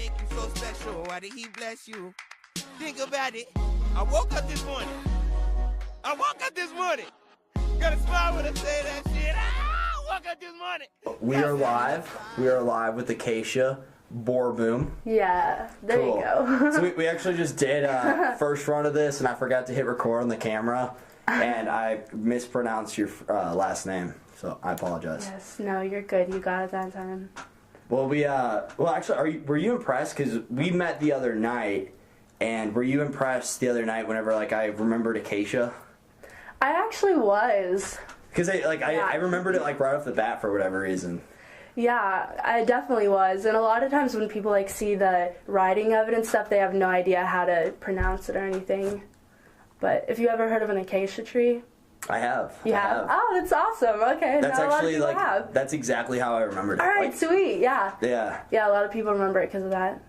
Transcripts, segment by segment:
make you so special? Why did he bless you? Think about it. I woke up this morning. Got a smile when I say that shit. I woke up this morning. We are live. We are live with Acacia. Bore boom. Yeah, there you go. So we actually just did first run of this, and I forgot to hit record on the camera, and I mispronounced your last name, so I apologize. Yes, no, you're good. You got it that time. Well, actually, were you impressed? Because we met the other night, and were you impressed the other night whenever I remembered Acacia? I actually was. Because I remembered it right off the bat for whatever reason. Yeah, I definitely was. And a lot of times when people see the writing of it and stuff, they have no idea how to pronounce it or anything. But if you ever heard of an acacia tree? I have. You have? Oh, that's awesome. Okay. That's actually have. That's exactly how I remembered it. All right, sweet. Yeah. Yeah. Yeah, a lot of people remember it because of that.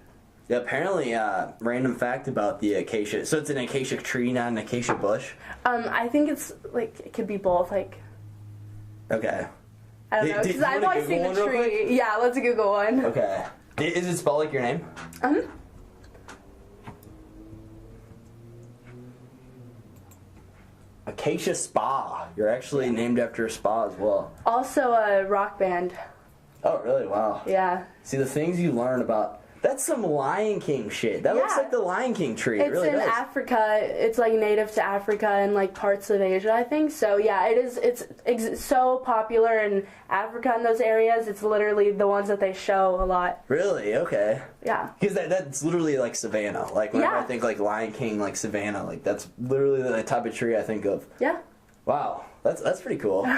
Yeah, apparently, random fact about the acacia. So it's an acacia tree, not an acacia bush? I think it's, it could be both, Okay. I don't know, because I've always seen the tree. Yeah, let's Google one. Okay. Is it spelled like your name? Acacia Spa. You're actually named after a spa as well. Also a rock band. Oh, really? Wow. Yeah. See, the things you learn about... That's some Lion King shit. That looks like the Lion King tree. It really does. It's in Africa. It's native to Africa and parts of Asia, I think. So yeah, it is. It's so popular in Africa and those areas. It's literally the ones that they show a lot. Really? Okay. Yeah. Because that's literally like Savannah. Whenever I think Lion King, Savannah, that's literally the type of tree I think of. Yeah. Wow, that's pretty cool.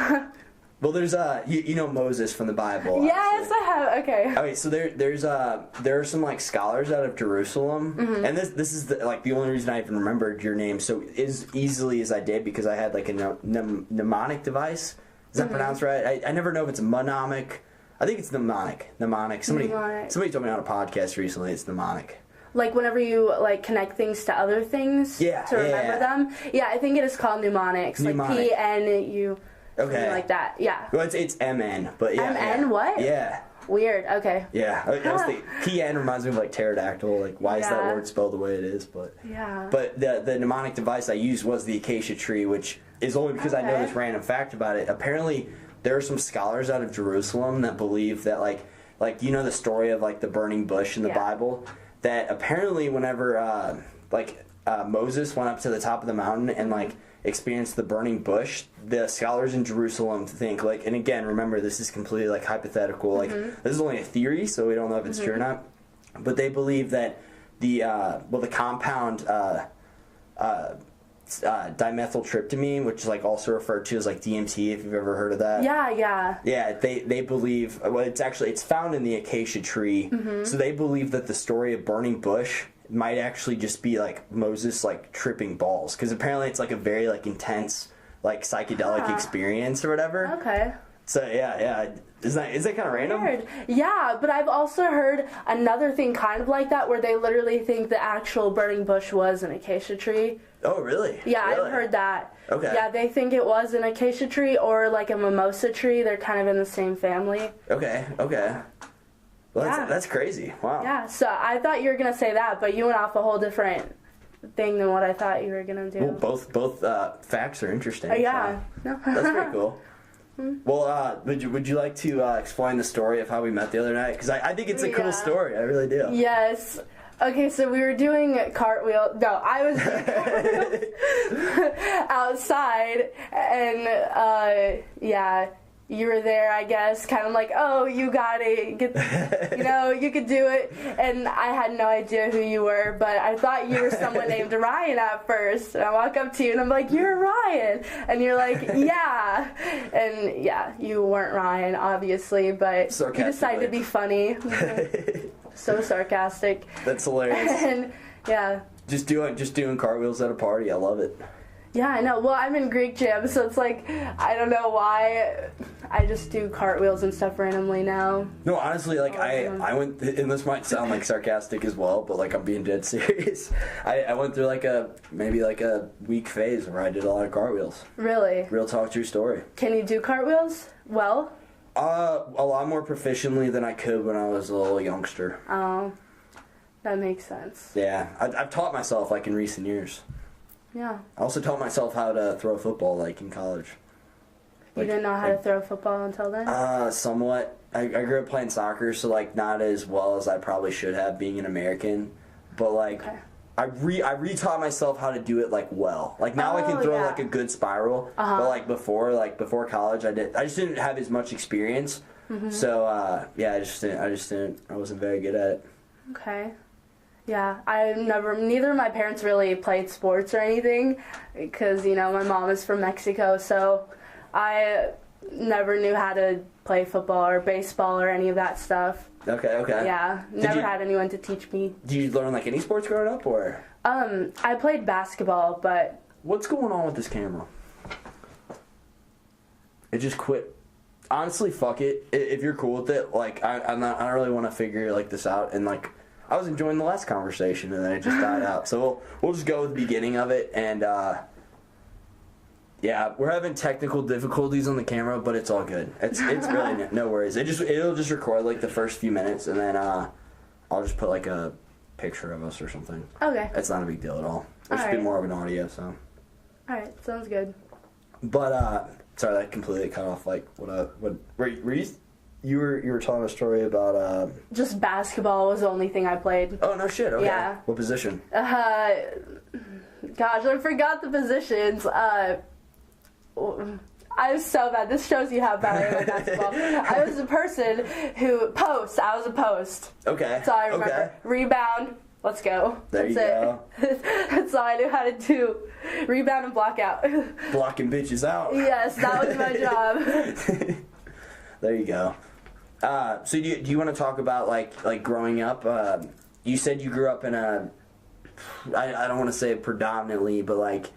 Well, there's you know Moses from the Bible. Yes, I have. Okay. Okay, so there are some scholars out of Jerusalem, and this is the only reason I even remembered your name so as easily as I did because I had a mnemonic device. Is that pronounced right? I never know if it's mnemonic. I think it's mnemonic. Somebody told me on a podcast recently. It's mnemonic. Whenever you connect things to other things to remember them. Yeah, I think it is called mnemonics. Mnemonic. PNU. Okay. Something like that, yeah. Well, it's MN, but yeah. MN, what? Yeah. Weird, okay. Yeah. I was thinking, PN reminds me of pterodactyl, why is that word spelled the way it is, but... Yeah. But the mnemonic device I used was the acacia tree, which is only because I know this random fact about it. Apparently, there are some scholars out of Jerusalem that believe that, you know the story of, the burning bush in the Bible? That apparently whenever, Moses went up to the top of the mountain and, experienced the burning bush, the scholars in Jerusalem think and again remember this is completely hypothetical, this is only a theory so we don't know if it's true or not, but they believe that the compound dimethyltryptamine, which is also referred to as DMT, if you've ever heard of that. Yeah, they believe it's found in the acacia tree, so they believe that the story of burning bush might actually just be Moses tripping balls, because apparently it's a very intense psychedelic experience or whatever. Okay. So yeah, is that kind of random? Weird. Yeah, but I've also heard another thing kind of like that where they literally think the actual burning bush was an acacia tree. Oh really? Yeah, really? I've heard that. Okay. Yeah, they think it was an acacia tree or a mimosa tree. They're kind of in the same family. Okay. Well, that's crazy. Wow. Yeah, so I thought you were going to say that, but you went off a whole different thing than what I thought you were going to do. Well, both facts are interesting. Yeah. So. No. That's pretty cool. Well, would you like to explain the story of how we met the other night? Because I think it's a cool story. I really do. Yes. Okay, so we were doing cartwheel. No, I was doing outside, and you were there, I guess, kind of oh, you got it, you could do it, and I had no idea who you were, but I thought you were someone named Ryan at first, and I walk up to you, and I'm like, you're Ryan, and you're like, yeah, and yeah, you weren't Ryan, obviously, but you decided to be funny, so sarcastic. That's hilarious. And, yeah. Just doing cartwheels at a party, I love it. Yeah, I know. Well, I'm in Greek gym, so it's I don't know why I just do cartwheels and stuff randomly now. No, honestly, I went, and this might sound sarcastic as well, but I'm being dead serious. I went through maybe a week phase where I did a lot of cartwheels. Really? Real talk, true story. Can you do cartwheels well? A lot more proficiently than I could when I was a little youngster. Oh. That makes sense. Yeah, I've taught myself, like, in recent years. Yeah. I also taught myself how to throw a football, like, in college. You didn't know how to throw a football until then? Somewhat. I grew up playing soccer, so, like, not as well as I probably should have, being an American. But, like, Okay. I retaught myself how to do it, like, well. Like, now I can throw, like, a good spiral. But, like, before college, I just didn't have as much experience. So, yeah, I wasn't very good at it. Okay. Yeah, neither of my parents really played sports or anything, because, you know, my mom is from Mexico, so I never knew how to play football or baseball or any of that stuff. Okay. Yeah, never had anyone to teach me. Did you learn, like, any sports growing up, or? I played basketball, but... What's going on with this camera? It just quit. Honestly, fuck it. If you're cool with it, like, I don't really want to figure, like, this out, and, like, I was enjoying the last conversation, and then it just died out. So we'll just go with the beginning of it, and yeah, we're having technical difficulties on the camera, but it's all good. It's really no worries. It'll just record like the first few minutes, and then I'll just put like a picture of us or something. Okay. It's not a big deal at all. It should be more of an audio, so. All right, sounds good. But sorry, that completely cut off. Like, what were you were telling a story about Just basketball was the only thing I played. Oh no shit. Okay. Yeah. What position? Gosh, I forgot the positions. I was so bad. This shows you how bad I am at basketball. I was a person who posts. I was a post. Okay. That's all I remember. Okay. Rebound. Let's go. There That's it. That's all I knew how to do. Rebound and block out. Blocking bitches out. Yes, that was my job. There you go. So do you want to talk about like growing up? You said you grew up in a, I don't want to say predominantly, but like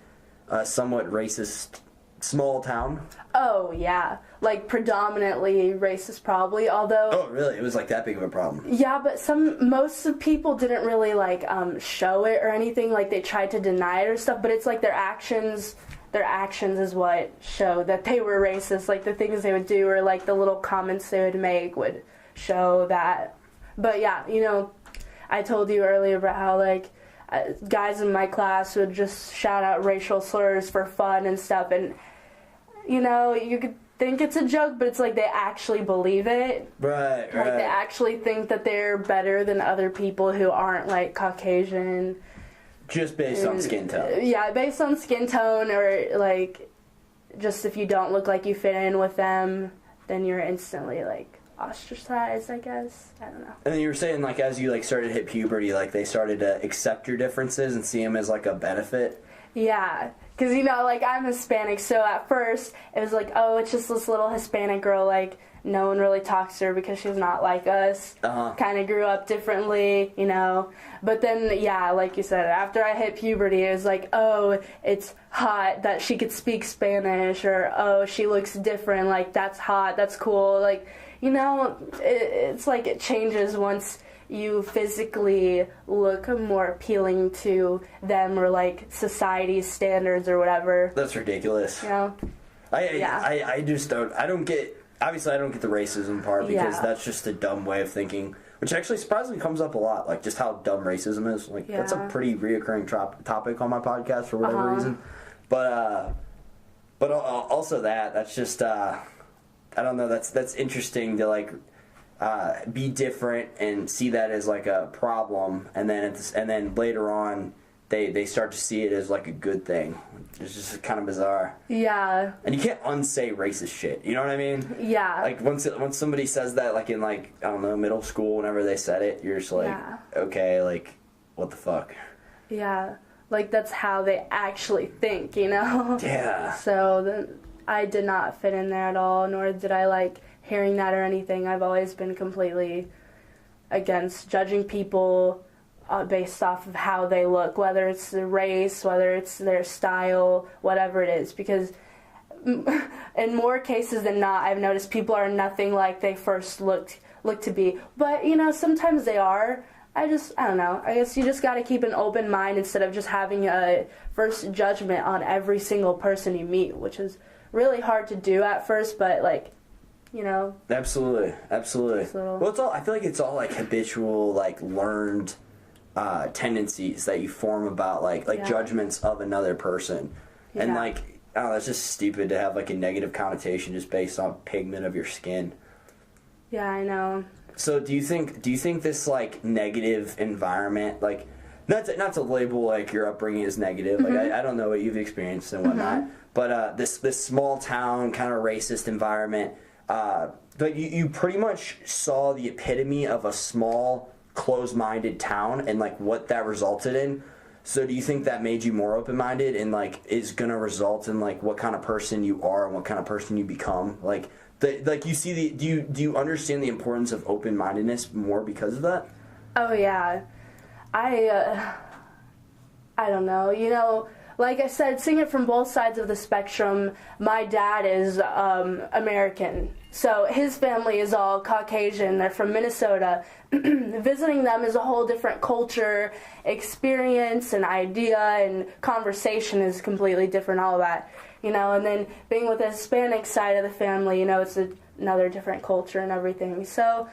a somewhat racist small town. Oh yeah, like predominantly racist probably. Although. Oh really? It was like that big of a problem. Yeah, but most of people didn't really like show it or anything. Like they tried to deny it or stuff. But it's like their actions. Their actions is what showed that they were racist. Like the things they would do or like the little comments they would make would show that. But yeah, you know, I told you earlier about how like guys in my class would just shout out racial slurs for fun and stuff. And, you know, you could think it's a joke, but it's like they actually believe it. Right. Like they actually think that they're better than other people who aren't like Caucasian. Just based on skin tone. Yeah, based on skin tone or, like, just if you don't look like you fit in with them, then you're instantly, like, ostracized, I guess. I don't know. And then you were saying, like, as you, like, started to hit puberty, like, they started to accept your differences and see them as, like, a benefit. Yeah, because, you know, like, I'm Hispanic, so at first it was like, oh, it's just this little Hispanic girl, like, no one really talks to her because she's not like us. Kind of grew up differently, you know. But then, yeah, like you said, after I hit puberty, it was like, oh, it's hot that she could speak Spanish, or, oh, she looks different, like, that's hot, that's cool. Like, you know, it's like it changes once you physically look more appealing to them or, like, society's standards or whatever. That's ridiculous. You know? I just don't get... Obviously, I don't get the racism part because that's just a dumb way of thinking, which actually surprisingly comes up a lot, like just how dumb racism is. Like that's a pretty reoccurring topic on my podcast for whatever reason. But also that's just I don't know. That's interesting to like be different and see that as like a problem, and then later on they start to see it as like a good thing. It's just kind of bizarre. Yeah. And you can't unsay racist shit. You know what I mean? Yeah. Like once somebody says that, like in like I don't know middle school, whenever they said it, you're just like, okay, like what the fuck? Yeah. Like that's how they actually think, you know? Yeah. So I did not fit in there at all, nor did I like hearing that or anything. I've always been completely against judging people based off of how they look, whether it's their race, whether it's their style, whatever it is, because in more cases than not, I've noticed people are nothing like they first look to be. But, you know, sometimes they are. I don't know. I guess you just got to keep an open mind instead of just having a first judgment on every single person you meet, which is really hard to do at first, but, like, you know. Absolutely. Well, Well, I feel like it's all, like, habitual, like, learned tendencies that you form about like judgments of another person, and like I don't know, it's just stupid to have like a negative connotation just based on pigment of your skin. Yeah, I know. So do you think this like negative environment, like not to label like your upbringing as negative, like I don't know what you've experienced and whatnot, but this small town kind of racist environment, but you pretty much saw the epitome of a small closed-minded town and like what that resulted in. So do you think that made you more open-minded and like is gonna result in like what kind of person you are and what kind of person you become? Like you see do you understand the importance of open-mindedness more because of that? Oh yeah, I don't know. You know, like I said, seeing it from both sides of the spectrum. My dad is American, so his family is all Caucasian. They're from Minnesota. Visiting them is a whole different culture, experience, and idea, and conversation is completely different, all that. You know, and then being with the Hispanic side of the family, you know, it's another different culture and everything. So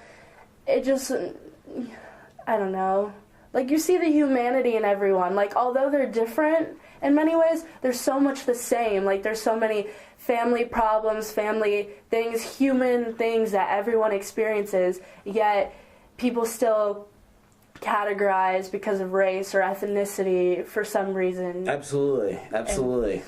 it just, I don't know. Like, you see the humanity in everyone. Like, although they're different in many ways, they're so much the same. Like, there's so many family problems, family things, human things that everyone experiences, yet people still categorize because of race or ethnicity for some reason. Absolutely.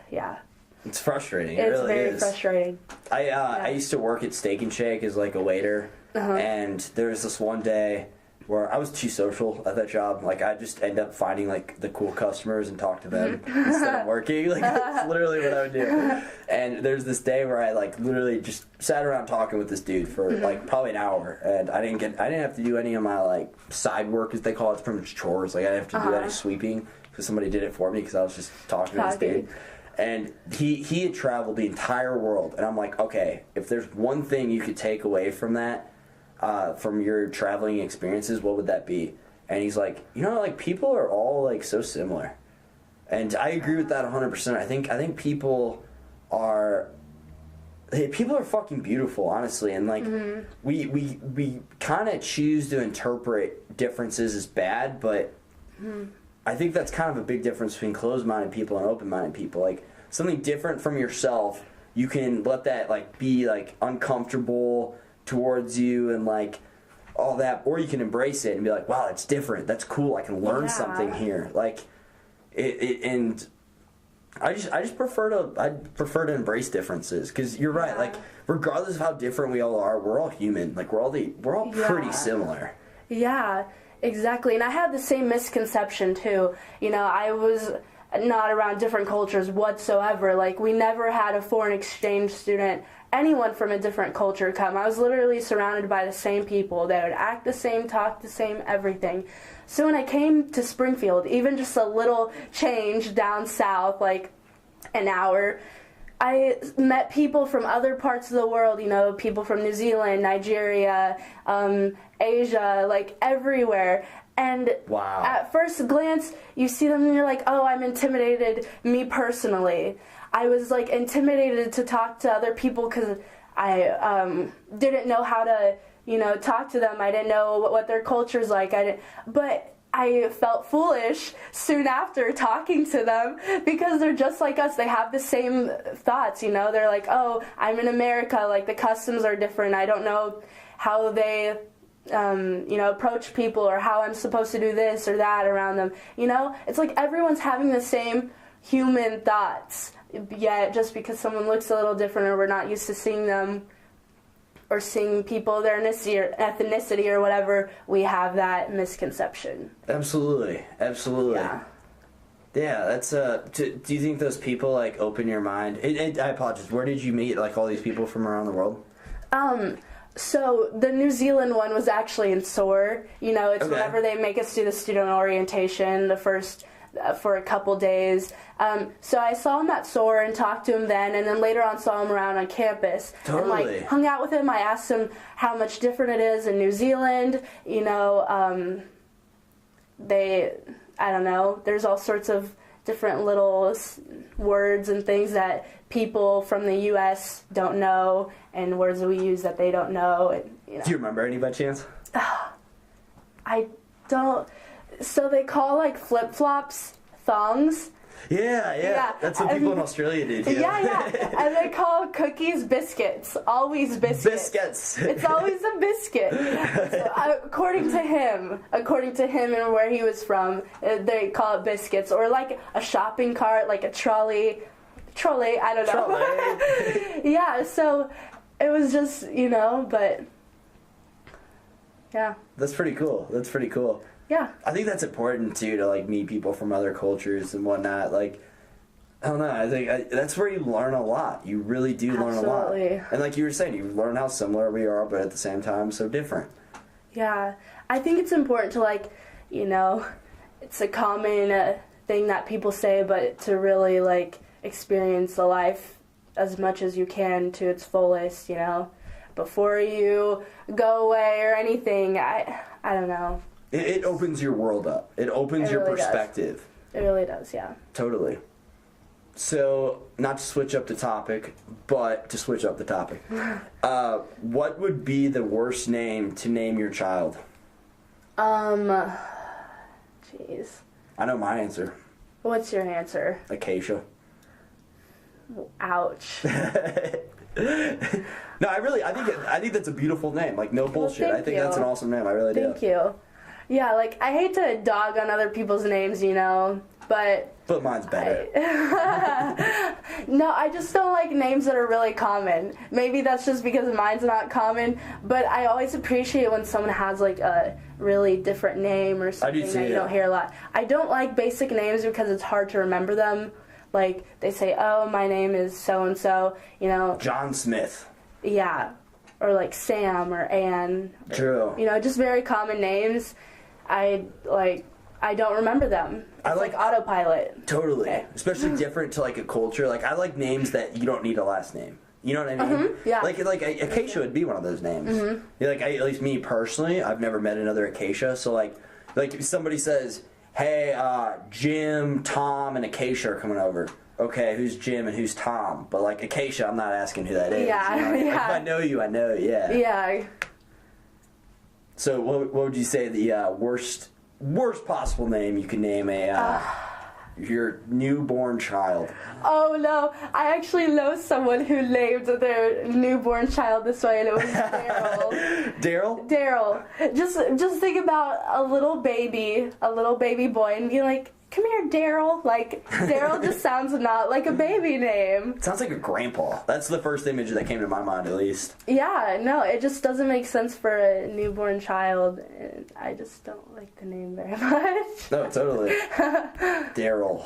Yeah. It's frustrating. It's really very is. frustrating. I used to work at Steak and Shake as like a waiter, and there was this one day where I was too social at that job. Like, I just end up finding like the cool customers and talk to them instead of working. Like, that's literally what I would do. And there's this day where I like literally just sat around talking with this dude for like probably an hour, and I didn't have to do any of my like side work, as they call it. It's pretty much chores. Like, I didn't have to do any sweeping because somebody did it for me because I was just talking to this dude. And he had traveled the entire world, and I'm like, okay, if there's one thing you could take away from that, from your traveling experiences, what would that be? And he's like, you know, like, people are all like so similar, and I agree with that 100%. I think people are fucking beautiful, honestly, and like we kind of choose to interpret differences as bad, but I think that's kind of a big difference between closed-minded people and open-minded people. Like, something different from yourself, you can let that like be like uncomfortable towards you and like all that, or you can embrace it and be like, wow, it's different, that's cool, I can learn something here. Like and I just prefer to embrace differences, because you're right, like, regardless of how different we all are, we're all human. Like, we're all pretty similar. Yeah, exactly. And I had the same misconception too. You know, I was not around different cultures whatsoever. Like, we never had a foreign exchange student, anyone from a different culture come. I was literally surrounded by the same people. They would act the same, talk the same, everything. So when I came to Springfield, even just a little change down south, like an hour, I met people from other parts of the world, you know, people from New Zealand, Nigeria, Asia, like everywhere. And at first glance, you see them and you're like, oh, I'm intimidated, me personally. I was like intimidated to talk to other people because I didn't know how to, you know, talk to them. I didn't know what their culture's like. But I felt foolish soon after talking to them, because they're just like us. They have the same thoughts, you know. They're like, oh, I'm in America, like the customs are different. I don't know how they you know, approach people, or how I'm supposed to do this or that around them. You know, it's like everyone's having the same human thoughts, yet just because someone looks a little different, or we're not used to seeing them, or seeing people their ethnicity or whatever, we have that misconception. Absolutely. Yeah. Yeah, that's do you think those people like open your mind? I apologize. Where did you meet like all these people from around the world? So the New Zealand one was actually in SOAR. You know, it's whenever they make us do the student orientation, the first for a couple days. So I saw him at SOAR and talked to him then, and then later on saw him around on campus. Totally. And like hung out with him. I asked him how much different it is in New Zealand. You know, I don't know, there's all sorts of different little words and things that people from the U.S. don't know, and words that we use that they don't know. And, you know. Do you remember any by chance? I don't. So they call, like, flip-flops thongs. Yeah. That's what people in Australia do, too. Yeah. And they call cookies biscuits. Always biscuits. Biscuits. It's always a biscuit. So, according to him and where he was from, they call it biscuits. Or like a shopping cart, like a trolley, I don't know. Yeah, so it was just, but yeah. That's pretty cool. Yeah. I think that's important, too, to, like, meet people from other cultures and whatnot. Like, I don't know. I think that's where you learn a lot. You really do learn a lot. Absolutely. And like you were saying, you learn how similar we are, but at the same time, so different. Yeah. I think it's important to, like, it's a common thing that people say, but to really, like, experience the life as much as you can to its fullest, before you go away or anything. I don't know. It opens your world up. It opens your perspective. It really does, yeah. Totally. So, not to switch up the topic, but to switch up the topic. What would be the worst name to name your child? Jeez. I know my answer. What's your answer? Acacia. Ouch. No, I think that's a beautiful name. Like, no bullshit. I think that's an awesome name. I really do. Thank you. Yeah, like, I hate to dog on other people's names, but mine's better. No, I just don't like names that are really common. Maybe that's just because mine's not common, but I always appreciate when someone has, like, a really different name or something that you don't hear a lot. I don't like basic names because it's hard to remember them. Like, they say, oh, my name is so-and-so, John Smith. Yeah. Or, like, Sam or Ann. True. Just very common names. I don't remember them. It's like autopilot. Totally. Okay. Especially different to, like, a culture. Like, I like names that you don't need a last name. You know what I mean? Mm-hmm. Yeah. Like Acacia would be one of those names. Mm-hmm. Yeah, like, at least me personally, I've never met another Acacia. So, like if somebody says, hey, Jim, Tom, and Acacia are coming over. Okay, who's Jim and who's Tom? But, like, Acacia, I'm not asking who that is. Yeah, Like, yeah. if I know you, I know you, yeah. Yeah. So what would you say the worst possible name you can name your newborn child? Oh no, I actually know someone who named their newborn child this way, and it was Daryl. Daryl? Daryl. Just think about a little baby boy, and be like, come here, Daryl. Like, Daryl just sounds not like a baby name. It sounds like a grandpa. That's the first image that came to my mind, at least. Yeah, no, it just doesn't make sense for a newborn child, and I just don't like the name very much. No, totally. Daryl.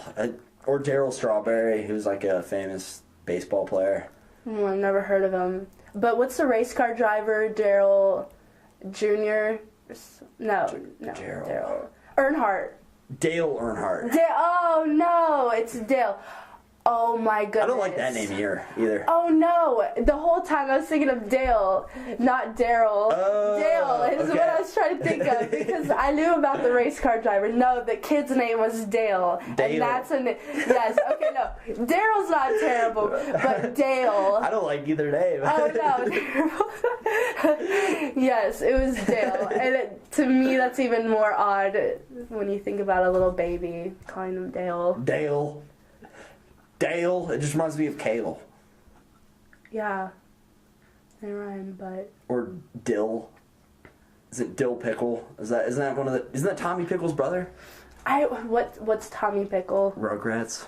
Or Daryl Strawberry, who's like a famous baseball player. I've never heard of him. But what's the race car driver, Daryl Jr.? No. Daryl Earnhardt. Dale Earnhardt. Oh no, it's Dale. Oh my goodness. I don't like that name either. Oh no, the whole time I was thinking of Dale, not Daryl. Oh, Dale is okay. what I was trying to think of because I knew about the race car driver. No, the kid's name was Dale. Dale. And that's yes, okay, no. Daryl's not terrible, but Dale. I don't like either name. Oh no. Yes, it was Dale. And to me, that's even more odd when you think about a little baby calling him Dale. Dale, it just reminds me of Kale. Yeah. They rhyme, but... Or Dill. Is it Dill Pickle? Isn't that Tommy Pickle's brother? What's Tommy Pickle? Rugrats.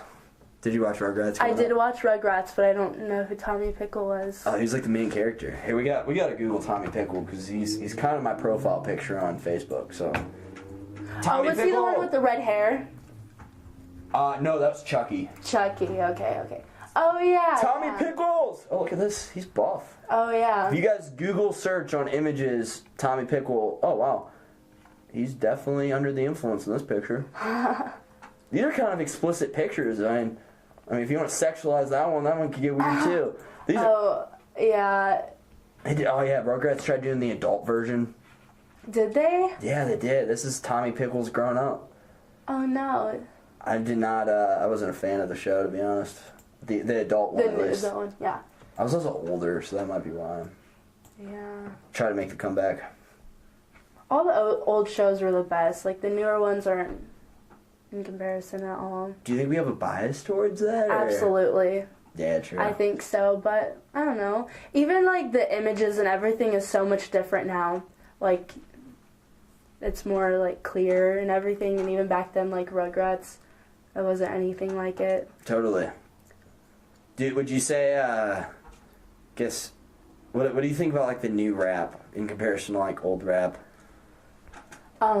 Did you watch Rugrats? I did watch Rugrats, but I don't know who Tommy Pickle was. Oh, he's like the main character. Hey, we got to Google Tommy Pickle because he's kind of my profile picture on Facebook. So. Tommy was Pickle? he the one with the red hair? No, that was Chucky. Chucky. Okay. Oh yeah. Tommy yeah. Pickles. Oh, look at this. He's buff. Oh yeah. If you guys Google search on images, Tommy Pickle. Oh wow, he's definitely under the influence in this picture. These are kind of explicit pictures. I mean, if you want to sexualize that one could get weird too. Yeah. Rugrats tried doing the adult version. Did they? Yeah, they did. This is Tommy Pickles grown up. Oh no. I did not. I wasn't a fan of the show, to be honest. The adult one, at least. The one, yeah. I was also older, so that might be why. Yeah. Try to make the comeback. All the old shows were the best. Like, the newer ones aren't in comparison at all. Do you think we have a bias towards that? Or? Absolutely. Yeah, true. I think so, but I don't know. Even, like, the images and everything is so much different now. Like, it's more, like, clear and everything, and even back then, like, Rugrats, it wasn't anything like it. Totally. Dude, would you say, guess, what do you think about, like, the new rap in comparison to, like, old rap? I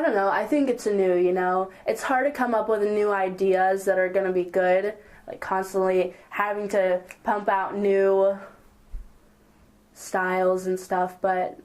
don't know. I think it's new, you know? It's hard to come up with new ideas that are going to be good. Like, constantly having to pump out new styles and stuff, but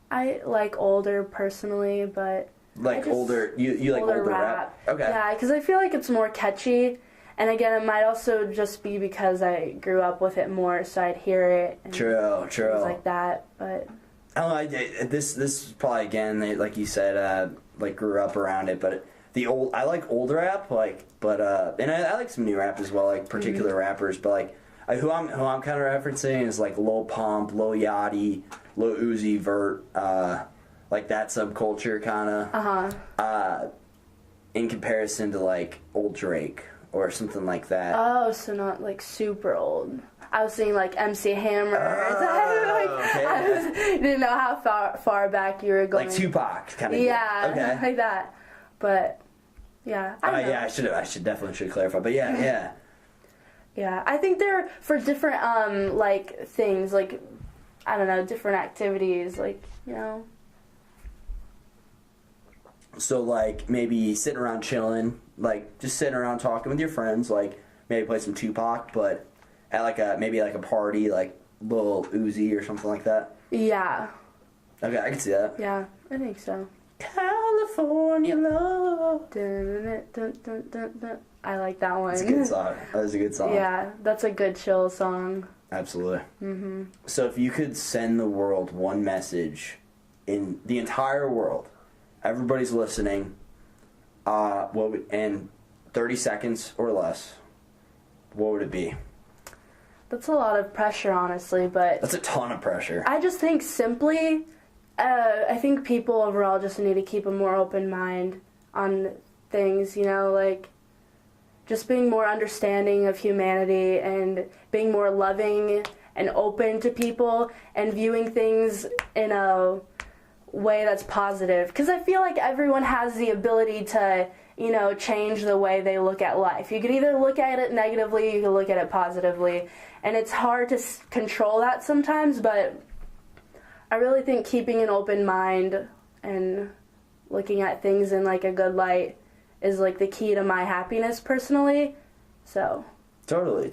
I like older personally, but... Like older... You like older rap? Okay. Yeah, because I feel like it's more catchy, and again, it might also just be because I grew up with it more, so I'd hear it. And True. Things like that, but... I don't know, this is probably, again, like you said, like, grew up around it, but I like old rap, like, but, and I like some new rap as well, like, particular rappers, but, like, who I'm kind of referencing is, like, Lil Pump, Lil Yachty, Lil Uzi Vert, like, that subculture, kind of, in comparison to, like, old Drake, or something like that. Oh, so not, like, super old. I was seeing, like, MC Hammer. Okay. I didn't know how far back you were going. Like Tupac, kind of. Yeah, okay. like that. But, yeah. Yeah, I should definitely clarify. But yeah. Yeah, I think they're for different, like, things. Like, I don't know, different activities. Like, you know. So, like, maybe sitting around chilling. Like, just sitting around talking with your friends. Like, maybe play some Tupac, but... At like maybe like a party, like Lil Uzi or something like that. Yeah. Okay, I can see that. Yeah, I think so. California love. Dun, dun, dun, dun, dun. I like that one. That's a good song. That is a good song. Yeah, that's a good chill song. Absolutely. Mm-hmm. So if you could send the world one message in the entire world, everybody's listening, in 30 seconds or less, what would it be? That's a lot of pressure, honestly, but... That's a ton of pressure. I just think simply, I think people overall just need to keep a more open mind on things, you know, like, just being more understanding of humanity and being more loving and open to people and viewing things in a way that's positive. Because I feel like everyone has the ability to, you know, change the way they look at life. You can either look at it negatively, you can look at it positively. And it's hard to control that sometimes, but I really think keeping an open mind and looking at things in, like, a good light is, like, the key to my happiness personally. So. Totally.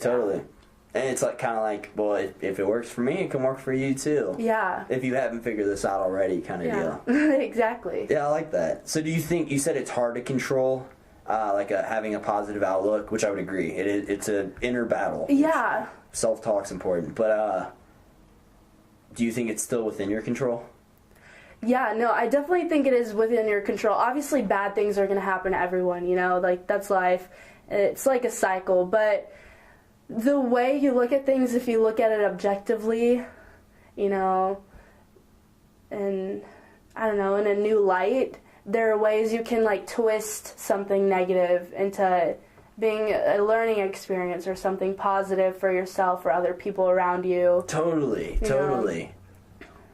And it's like kind of like, well, if it works for me, it can work for you too. Yeah. If you haven't figured this out already, kind of deal. Exactly. Yeah, I like that. So do you think, you said it's hard to control, having a positive outlook, which I would agree. It's an inner battle. Yeah. Self-talk's important, but do you think it's still within your control? Yeah, no, I definitely think it is within your control. Obviously, bad things are going to happen to everyone, you know, like, that's life. It's like a cycle, but the way you look at things, if you look at it objectively, you know, and, I don't know, in a new light, there are ways you can, like, twist something negative into being a learning experience or something positive for yourself or other people around you. Totally.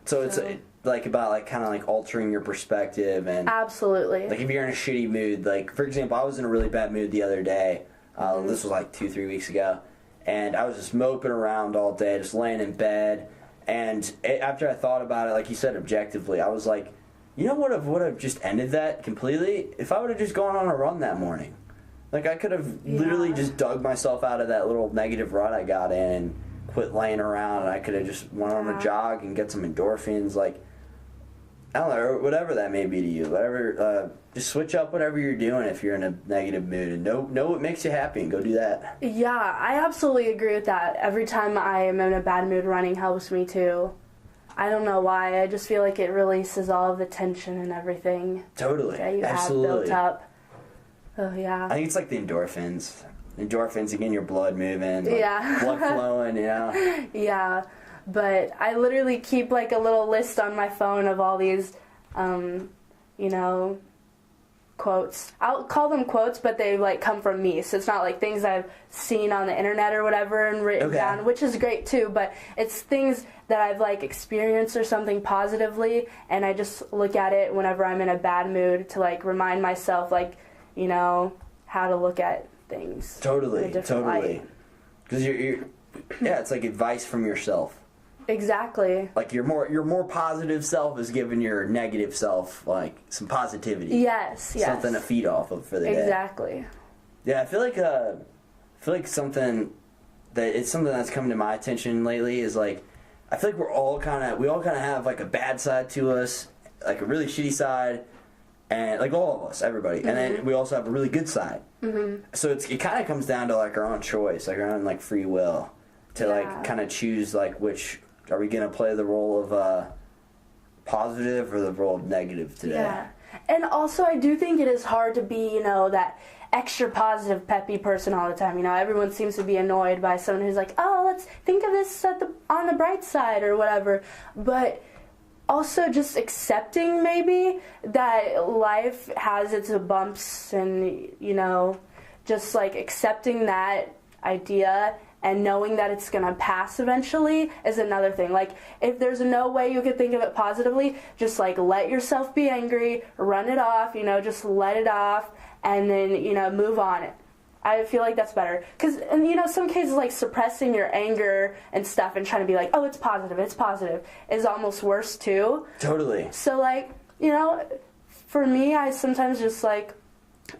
So it's like about like kind of like altering your perspective and absolutely. Like if you're in a shitty mood, like for example, I was in a really bad mood the other day. This was like 2-3 weeks ago, and I was just moping around all day, just laying in bed. And after I thought about it, like you said, objectively, I was like, you know what would have just ended that completely? If I would have just gone on a run that morning. Like, I could have literally just dug myself out of that little negative rut I got in and quit laying around, and I could have just went on a jog and get some endorphins. Like, I don't know, whatever that may be to you. Whatever, just switch up whatever you're doing if you're in a negative mood, and know what makes you happy and go do that. Yeah, I absolutely agree with that. Every time I am in a bad mood, running helps me too. I don't know why. I just feel like it releases all of the tension and everything. Totally. That you have built up. Oh, yeah. I think it's like the endorphins. Endorphins, again, your blood moving. Yeah. Blood flowing, you know? Yeah. but I literally keep like a little list on my phone of all these, you know, quotes. I'll call them quotes, but they like come from me, so it's not like things I've seen on the internet or whatever and written down, which is great too, but it's things that I've like experienced or something positively, and I just look at it whenever I'm in a bad mood to like remind myself, like, you know, how to look at things. Totally. Because you're yeah, it's like advice from yourself. Exactly. Like your more positive self is giving your negative self like some positivity. Yes. Something to feed off of for the day. Exactly. Yeah, I feel like something that's come to my attention lately is like I feel like we all kind of have like a bad side to us, like a really shitty side, and like all of us, everybody, and then we also have a really good side. So it kind of comes down to like our own choice, like our own like free will to like kind of choose like which. Are we going to play the role of positive or the role of negative today? Yeah. And also I do think it is hard to be, you know, that extra positive, peppy person all the time. You know, everyone seems to be annoyed by someone who's like, oh, let's think of this on the bright side or whatever. But also just accepting maybe that life has its bumps and, you know, just like accepting that idea and knowing that it's going to pass eventually is another thing. Like, if there's no way you could think of it positively, just, like, let yourself be angry, run it off, you know, just let it off, and then, you know, move on. I feel like that's better. Because, you know, some cases, like, suppressing your anger and stuff and trying to be like, oh, it's positive, is almost worse, too. Totally. So, like, you know, for me, I sometimes just, like,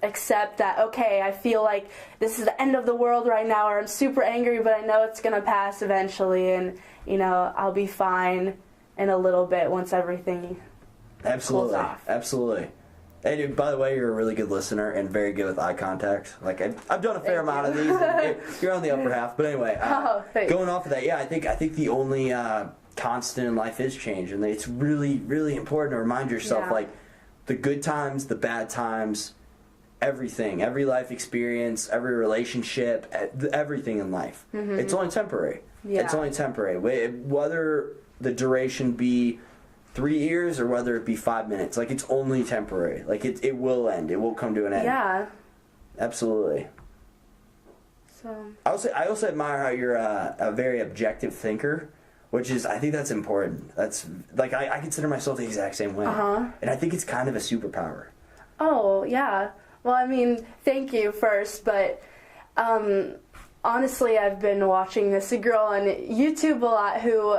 accept that, okay, I feel like this is the end of the world right now, or I'm super angry, but I know it's gonna pass eventually, and, you know, I'll be fine in a little bit once everything cools off. Absolutely. Hey, dude, by the way, you're a really good listener and very good with eye contact. Like, I've done a fair amount of these. And you're on the upper half, but anyway, going off of that, yeah, I think the only constant in life is change, and it's really, really important to remind yourself, like, the good times, the bad times, everything, every life experience, every relationship, everything in life. It's only temporary. It's only temporary. Whether the duration be 3 years or whether it be 5 minutes, like it's only temporary. Like it will end. It will come to an end. Yeah. Absolutely. So. I also admire how you're a very objective thinker, which is, I think that's important. That's like I consider myself the exact same way, and I think it's kind of a superpower. Oh yeah. Well, I mean, thank you first, but honestly, I've been watching this girl on YouTube a lot who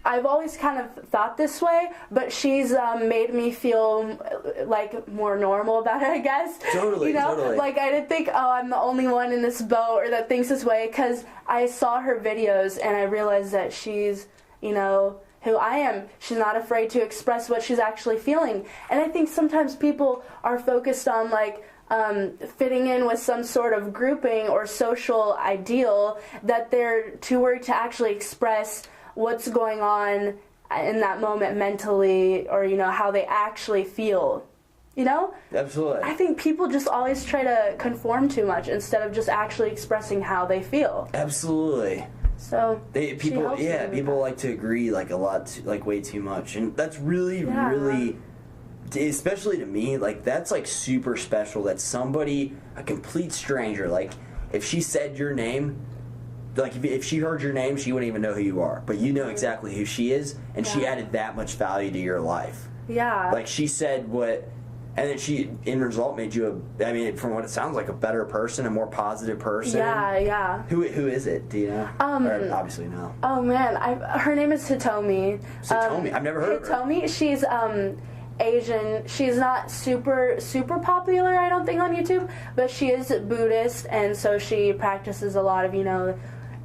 I've always kind of thought this way, but she's made me feel like more normal about it, I guess. Totally, you know? totally. Like, I didn't think, oh, I'm the only one in this boat or that thinks this way, because I saw her videos and I realized that she's, you know, who I am. She's not afraid to express what she's actually feeling. And I think sometimes people are focused on, like, fitting in with some sort of grouping or social ideal that they're too worried to actually express what's going on in that moment mentally, or, you know, how they actually feel. You know? Absolutely. I think people just always try to conform too much instead of just actually expressing how they feel. Absolutely. So people like to agree like a lot, like way too much, and that's really, really. Especially to me, like, that's, like, super special that somebody, a complete stranger, like, if she said your name, like, if she heard your name, she wouldn't even know who you are. But you know exactly who she is, and she added that much value to your life. Yeah. Like, she said what, and then she, in result, made you, from what it sounds like, a better person, a more positive person. Yeah. Who is it? Do you know? Or obviously no. Oh, man. Her name is Hitomi. Hitomi? I've never heard of her. Hitomi, she's, Asian. She's not super popular, I don't think, on YouTube, but she is Buddhist, and so she practices a lot of, you know,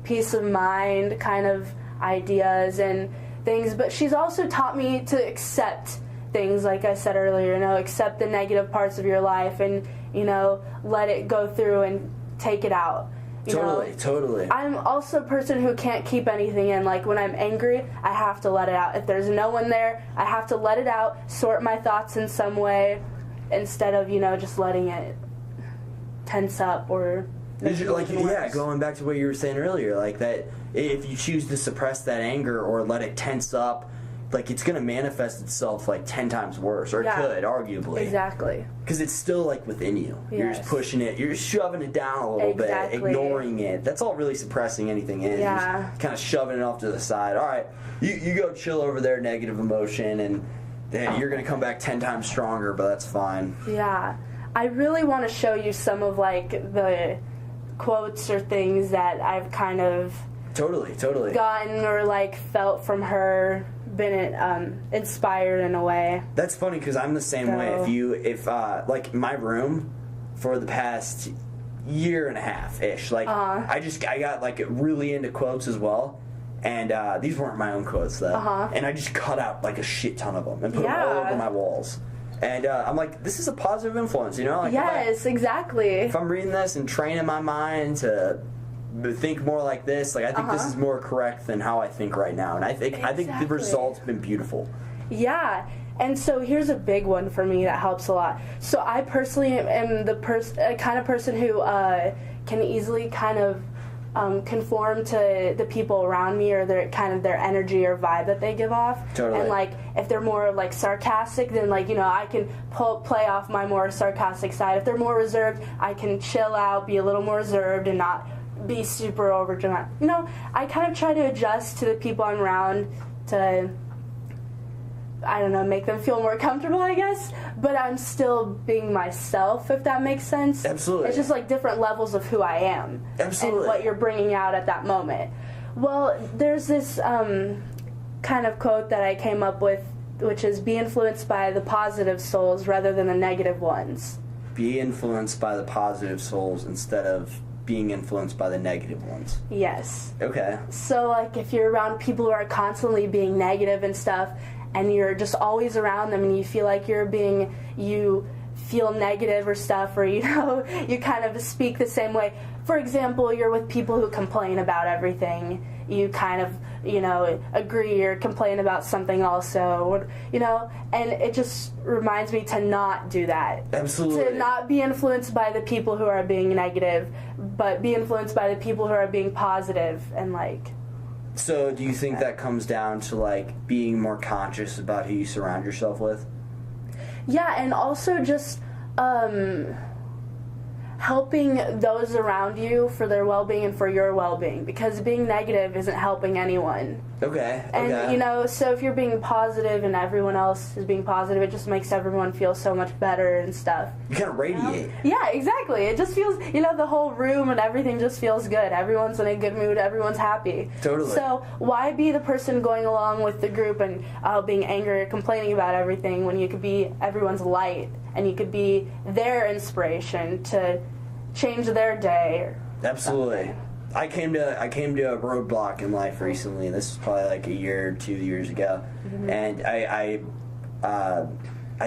peace of mind kind of ideas and things, but she's also taught me to accept things, like I said earlier, you know, accept the negative parts of your life and, you know, let it go through and take it out. Totally. I'm also a person who can't keep anything in. Like, when I'm angry, I have to let it out. If there's no one there, I have to let it out, sort my thoughts in some way, instead of, you know, just letting it tense up or... Going back to what you were saying earlier, like that, if you choose to suppress that anger or let it tense up, like, it's going to manifest itself, like, 10 times worse, or it could, arguably. Exactly. Because it's still, like, within you. Yes. You're just pushing it. You're just shoving it down a little bit, ignoring it. That's all really suppressing anything is. Yeah. Just kind of shoving it off to the side. All right, you go chill over there, negative emotion, and then you're going to come back 10 times stronger, but that's fine. Yeah. I really want to show you some of, like, the quotes or things that I've kind of... Totally. gotten or, like, felt from her, been inspired in a way. That's funny because I'm the same way. If like my room for the past year and a half ish, like I got like really into quotes as well, and these weren't my own quotes though, and I just cut out like a shit ton of them and put them all over my walls. And I'm like, this is a positive influence, you know? Like, yes, exactly. If I'm reading this and training my mind to think more like this, like I think this is more correct than how I think right now, and I think the result's been beautiful. Yeah. And so here's a big one for me that helps a lot. So I personally am the kind of person who can easily kind of conform to the people around me or their energy or vibe that they give off. Totally. And like if they're more like sarcastic, then like, you know, I can play off my more sarcastic side. If they're more reserved, I can chill out, be a little more reserved, and not be super over dramatic. You know, I kind of try to adjust to the people I'm around to, I don't know, make them feel more comfortable, I guess, but I'm still being myself, if that makes sense. Absolutely. It's just like different levels of who I am. Absolutely. And what you're bringing out at that moment. Well, there's this kind of quote that I came up with, which is, be influenced by the positive souls rather than the negative ones. Be influenced by the positive souls instead of being influenced by the negative ones. Yes. Okay. So, like, if you're around people who are constantly being negative and stuff, and you're just always around them, and you feel like you feel negative or stuff, or, you know, you kind of speak the same way. For example, you're with people who complain about everything. You kind of, you know, agree or complain about something also, you know, and it just reminds me to not do that. Absolutely. To not be influenced by the people who are being negative, but be influenced by the people who are being positive, and like... So do you think that comes down to like being more conscious about who you surround yourself with? Yeah, and also just helping those around you for their well-being and for your well-being, because being negative isn't helping anyone. Okay. And, you know, so if you're being positive and everyone else is being positive, it just makes everyone feel so much better and stuff. You kind of radiate. Yeah, exactly. It just feels, you know, the whole room and everything just feels good. Everyone's in a good mood. Everyone's happy. Totally. So why be the person going along with the group and being angry or complaining about everything when you could be everyone's light and you could be their inspiration to change their day or Absolutely. something. I came to a roadblock in life recently. This was probably like a year or 2 years ago, and I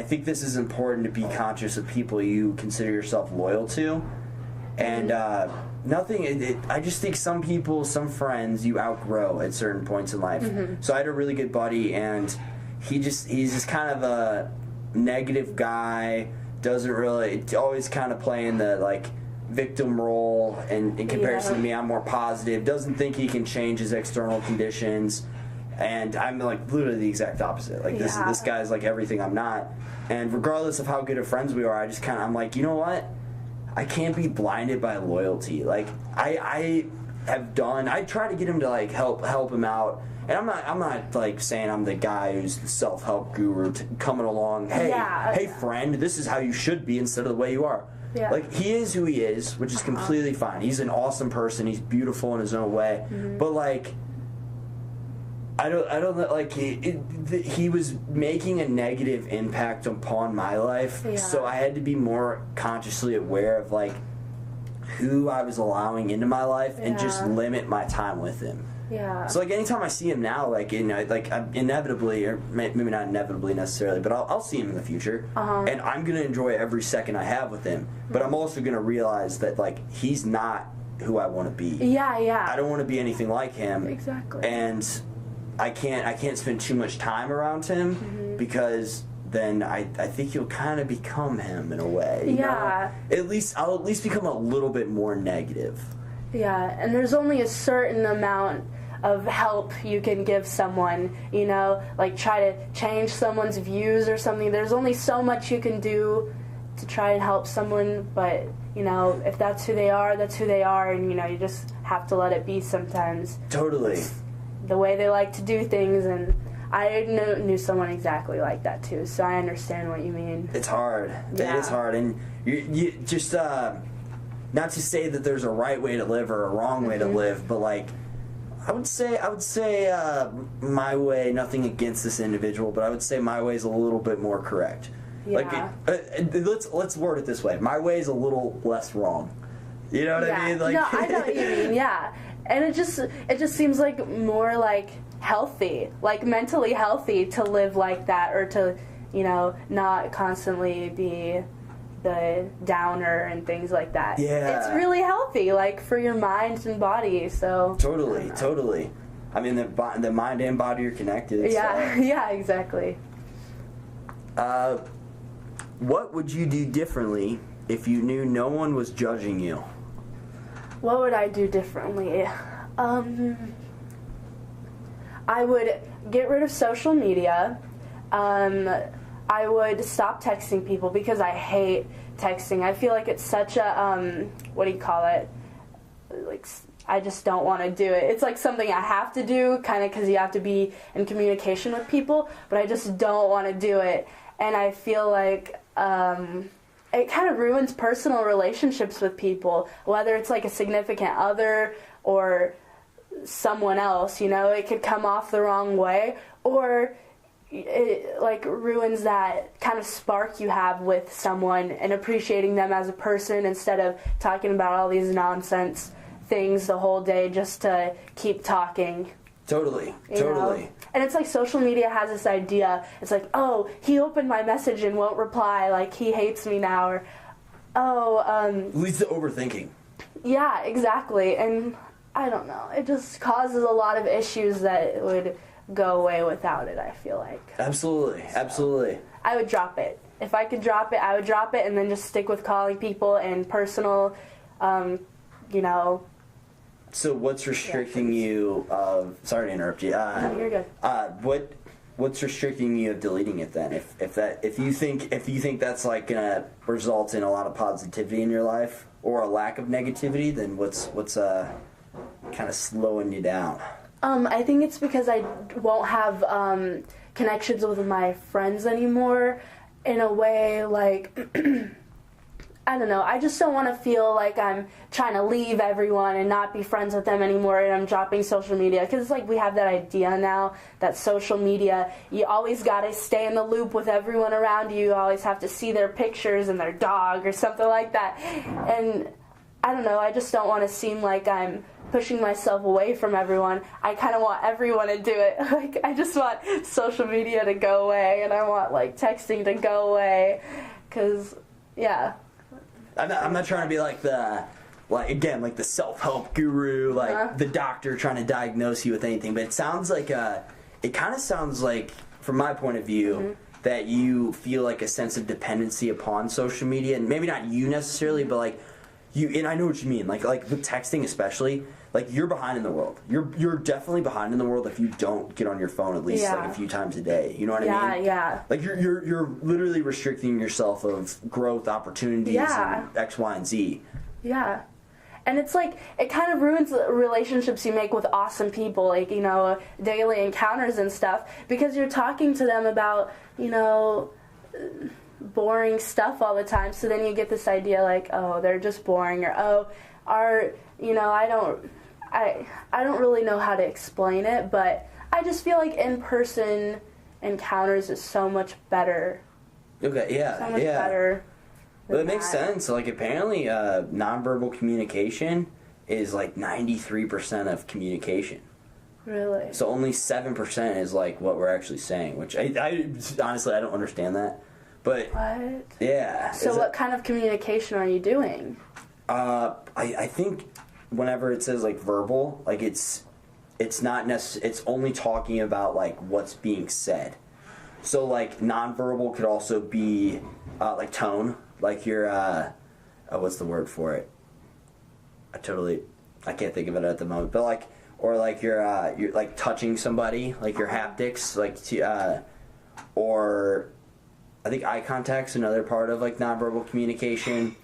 think this is important to be conscious of people you consider yourself loyal to, and I just think some people, some friends, you outgrow at certain points in life. So I had a really good buddy, and he's just kind of a negative guy. Doesn't really, always kind of playing the like victim role, and in comparison to me, I'm more positive. Doesn't think he can change his external conditions, and I'm like literally the exact opposite. Like this guy's like everything I'm not, and regardless of how good of friends we are, I'm like, you know what? I can't be blinded by loyalty. Like I try to get him to like help him out. And I'm not like saying I'm the guy who's the self-help guru coming along. Hey friend, this is how you should be instead of the way you are. Yeah. Like, he is who he is, which is completely fine. He's an awesome person. He's beautiful in his own way. But, like, I don't like, he was making a negative impact upon my life. Yeah. So I had to be more consciously aware of, like, who I was allowing into my life and just limit my time with him. Yeah. So like anytime I see him now, like, you know, like inevitably, or maybe not inevitably necessarily, but I'll see him in the future, and I'm gonna enjoy every second I have with him. But I'm also gonna realize that like he's not who I want to be. Yeah, yeah. I don't want to be anything like him. Exactly. And I can't spend too much time around him because then I think you'll kind of become him in a way. You know? I'll at least become a little bit more negative. Yeah, and there's only a certain amount of help you can give someone, you know, like try to change someone's views or something. There's only so much you can do to try and help someone, but, you know, if that's who they are, that's who they are, and, you know, you just have to let it be sometimes. Totally. It's the way they like to do things, and I knew someone exactly like that too, so I understand what you mean. It's hard. Yeah. It is hard, and you just not to say that there's a right way to live or a wrong way to live, but like I would say my way. Nothing against this individual, but I would say my way is a little bit more correct. Yeah. Like let's word it this way: my way is a little less wrong. You know what I mean? Like, no, I know what you mean. Yeah, and it just seems like more like healthy, like mentally healthy to live like that, or to, you know, not constantly be the downer and things like that. Yeah. It's really healthy, like for your mind and body. So Totally. I mean, the mind and body are connected. Yeah, so. yeah, exactly. What would you do differently if you knew no one was judging you? What would I do differently? I would get rid of social media. I would stop texting people because I hate texting. I feel like it's such a, what do you call it? Like, I just don't want to do it. It's like something I have to do, kind of because you have to be in communication with people, but I just don't want to do it. And I feel like it kind of ruins personal relationships with people, whether it's like a significant other or someone else, you know. It could come off the wrong way, or it like ruins that kind of spark you have with someone and appreciating them as a person, instead of talking about all these nonsense things the whole day just to keep talking. Totally. You know? And it's like social media has this idea. It's like, oh, he opened my message and won't reply, like he hates me now, or leads to overthinking. Yeah, exactly. And I don't know. It just causes a lot of issues that would go away without it, I feel like. Absolutely. I would drop it. If I could drop it, I would drop it, and then just stick with calling people and personal, you know. So what's restricting you of... Sorry to interrupt you. No, you're good. What's restricting you of deleting it then? If you think that's like gonna result in a lot of positivity in your life or a lack of negativity, then what's kind of slowing you down? I think it's because I won't have connections with my friends anymore, in a way, like, I don't know, I just don't want to feel like I'm trying to leave everyone and not be friends with them anymore, and I'm dropping social media, because it's like we have that idea now that social media, you always got to stay in the loop with everyone around you, you always have to see their pictures and their dog or something like that, and I don't know, I just don't want to seem like I'm pushing myself away from everyone. I kind of want everyone to do it. Like, I just want social media to go away, and I want, like, texting to go away, because, yeah. I'm not trying to be like the self-help guru, like the doctor trying to diagnose you with anything, but it sounds like it kind of sounds like, from my point of view, that you feel like a sense of dependency upon social media, and maybe not you necessarily, but like you, and I know what you mean, like with texting especially, like you're behind in the world. You're definitely behind in the world if you don't get on your phone at least like a few times a day. You know what I mean? Yeah. Like you're literally restricting yourself of growth opportunities and X, Y, and Z. Yeah. And it's like, it kind of ruins the relationships you make with awesome people, like, you know, daily encounters and stuff, because you're talking to them about, you know, boring stuff all the time, so then you get this idea like, oh, they're just boring, or you know, I don't really know how to explain it, but I just feel like in-person encounters is so much better. Okay, yeah, so much better. Well, it makes sense. Like, apparently, nonverbal communication is like 93% of communication. Really? So only 7% is like what we're actually saying, which I honestly I don't understand that. But what? Yeah. So what kind of communication are you doing? I think whenever it says like verbal, like it's not it's only talking about like what's being said. So like nonverbal could also be like tone, like your what's the word for it? I can't think of it at the moment, but like or like you're like touching somebody, like your haptics, like or I think eye contact's another part of like nonverbal communication.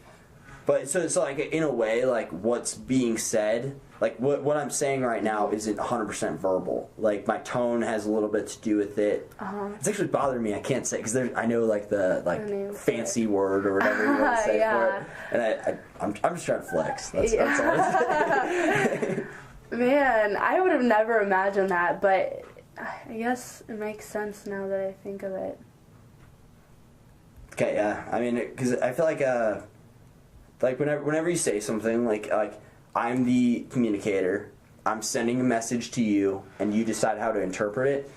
But so it's like in a way, like what's being said, like what I'm saying right now isn't 100% verbal. Like my tone has a little bit to do with it. It's actually bothering me. I can't say because I know like the fancy word or whatever you want to say for it, and I'm just trying to flex. That's all. Man, I would have never imagined that, but I guess it makes sense now that I think of it. Okay, yeah. I mean, because I feel like whenever you say something, like I'm the communicator, I'm sending a message to you, and you decide how to interpret it.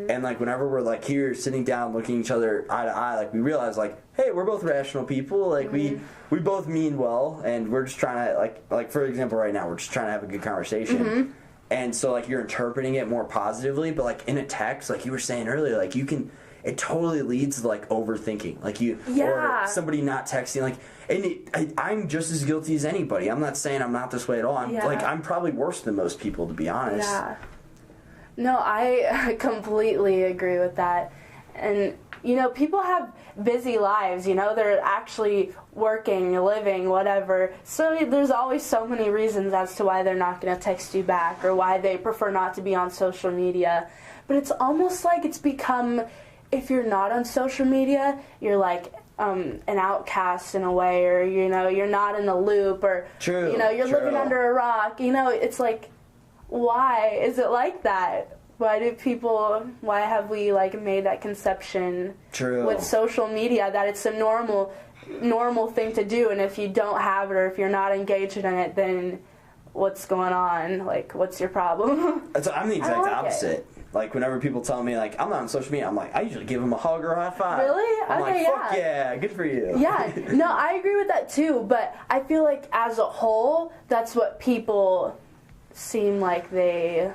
And like whenever we're like here sitting down looking each other eye to eye, like we realize like, hey, we're both rational people. Like we both mean well, and we're just trying to like for example, right now we're just trying to have a good conversation. And so like you're interpreting it more positively, but like in a text, like you were saying earlier, like it totally leads to like overthinking, like or somebody not texting, like, and I'm just as guilty as anybody. I'm not saying I'm not this way at all. I'm probably worse than most people, to be honest. Yeah. No, I completely agree with that. And people have busy lives. They're actually working, living, whatever. So there's always so many reasons as to why they're not going to text you back or why they prefer not to be on social media. But it's almost like it's become, if you're not on social media, you're like an outcast in a way, or you're not in the loop, or you're living under a rock. It's like, why is it like that? Why have we like made that conception with social media that it's a normal thing to do, and if you don't have it or if you're not engaged in it, then what's going on? Like, what's your problem? I'm the exact opposite. Like, whenever people tell me, like, I'm not on social media, I'm like, I usually give them a hug or a high five. Really? I'm like, fuck yeah, good for you. Yeah, no, I agree with that too, but I feel like as a whole, that's what people seem like they,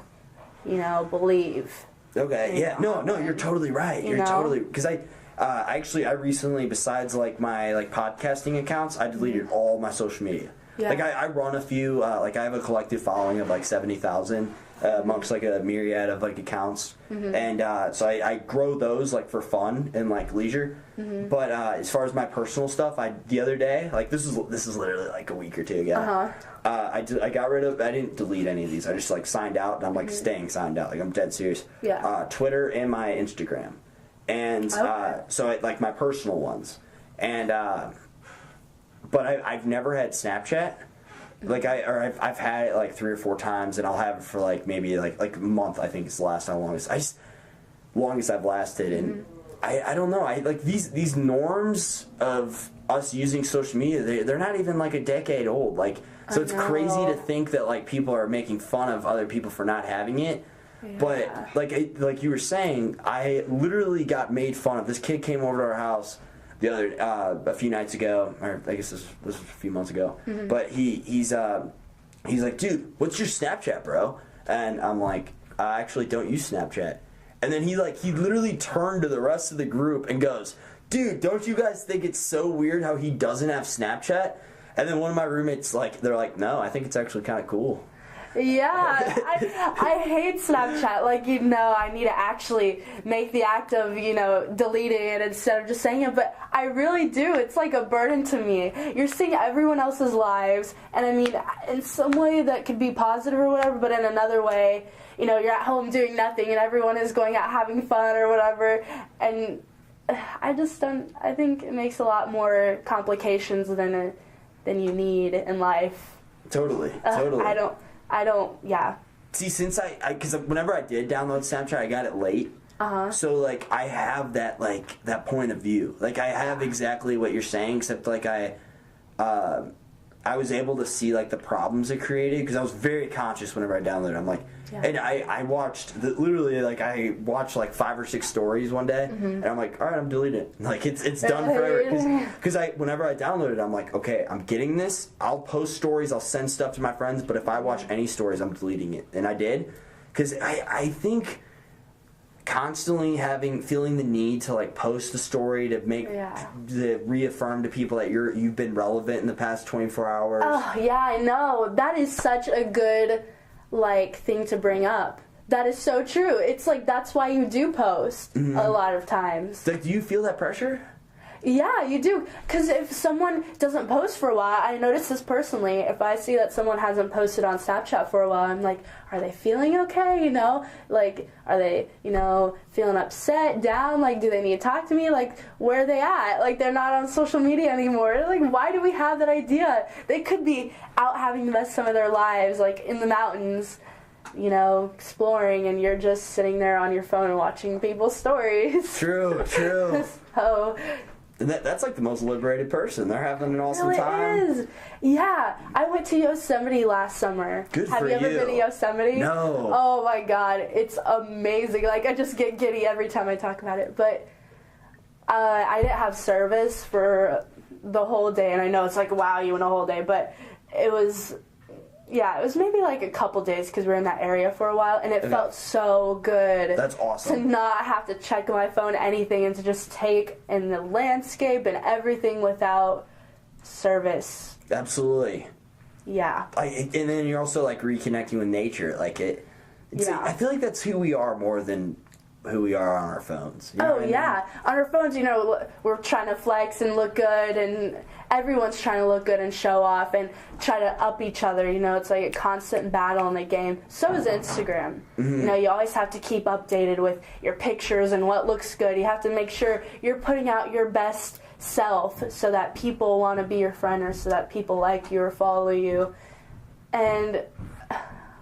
believe. Okay, yeah, no, you're totally right. You're totally, because I recently, besides, like, my, like, podcasting accounts, I deleted all my social media. Yeah. Like, I run a few, like, I have a collective following of, like, 70,000. Amongst like a myriad of like accounts, and so I grow those like for fun and like leisure. But as far as my personal stuff, the other day, like this is literally like a week or two ago. I got rid of. I didn't delete any of these. I just like signed out, and I'm like staying signed out. Like I'm dead serious. Yeah. Twitter and my Instagram, and so like my personal ones, and but I've never had Snapchat. Like I've had it like 3 or 4 times, and I'll have it for like maybe like a month. I think it's the last time longest I've lasted, and I don't know. I like these norms of us using social media. They're not even like a decade old. Like so, it's crazy to think that like people are making fun of other people for not having it. Yeah. But like you were saying, I literally got made fun of. This kid came over to our house a few nights ago, or I guess this was a few months ago. But he's like, dude, what's your Snapchat, bro? And I'm like, I actually don't use Snapchat. And then he literally turned to the rest of the group and goes, dude, don't you guys think it's so weird how he doesn't have Snapchat? And then one of my roommates they're like, no, I think it's actually kind of cool. Yeah, I hate Snapchat. Like, I need to actually make the act of, deleting it instead of just saying it. But I really do. It's like a burden to me. You're seeing everyone else's lives. And I mean, in some way that could be positive or whatever, but in another way, you're at home doing nothing and everyone is going out having fun or whatever. And I think it makes a lot more complications than you need in life. Totally. I don't, yeah. See, since because whenever I did download Snapchat, I got it late. So, like, I have that point of view. Like, I have exactly what you're saying, except, like, I was able to see, like, the problems it created, because I was very conscious whenever I downloaded it. I'm like, and I watched, I watched, like, 5 or 6 stories one day, and I'm like, all right, I'm deleting it. Like, it's done forever. Because whenever I downloaded it, I'm like, okay, I'm getting this. I'll post stories. I'll send stuff to my friends. But if I watch any stories, I'm deleting it. And I did. Because I think constantly feeling the need to, like, post a story to make, to reaffirm to people that you've been relevant in the past 24 hours. Oh, yeah, I know. That is such a good like thing to bring up. That is so true. It's like that's why you do post a lot of times. Like, do you feel that pressure? Yeah, you do. Because if someone doesn't post for a while, I notice this personally. If I see that someone hasn't posted on Snapchat for a while, I'm like, are they feeling okay? You know, like, are they, you know, feeling upset, down? Like, do they need to talk to me? Like, where are they at? Like, they're not on social media anymore. Like, why do we have that idea? They could be out having the best time of their lives, like in the mountains, you know, exploring, and you're just sitting there on your phone and watching people's stories. True. So. That's like the most liberated person. They're having an awesome Really time. is. Yeah, I went to Yosemite last summer. Good Have for you ever you. been to Yosemite? No. Oh my God, it's amazing. Like, I just get giddy every time I talk about it. But I didn't have service for the whole day, and I know it's like, wow, you went a whole day, but it was maybe like a couple days because we were in that area for a while, and it felt so good. That's awesome. To not have to check my phone, anything, and to just take in the landscape and everything without service. Absolutely. Yeah. And then you're also like reconnecting with nature. Like I feel like that's who we are more than who we are on our phones. You know what I mean? On our phones, you know, we're trying to flex and look good, and everyone's trying to look good and show off and try to up each other. You know, it's like a constant battle in the game. So is Instagram. You know, you always have to keep updated with your pictures and what looks good. You have to make sure you're putting out your best self so that people want to be your friend, or so that people like you or follow you. And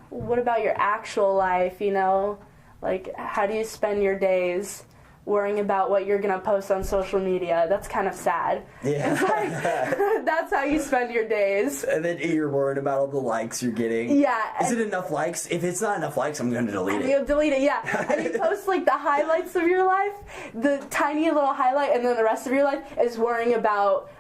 what about your actual life, you know? Like, how do you spend your days worrying about what you're going to post on social media? That's kind of sad. Yeah. It's like, that's how you spend your days. And then you're worried about all the likes you're getting. Yeah. Is it enough likes? If it's not enough likes, I'm going to delete it. You'll delete it, yeah. And you post, like, the highlights of your life, the tiny little highlight, and then the rest of your life is worrying about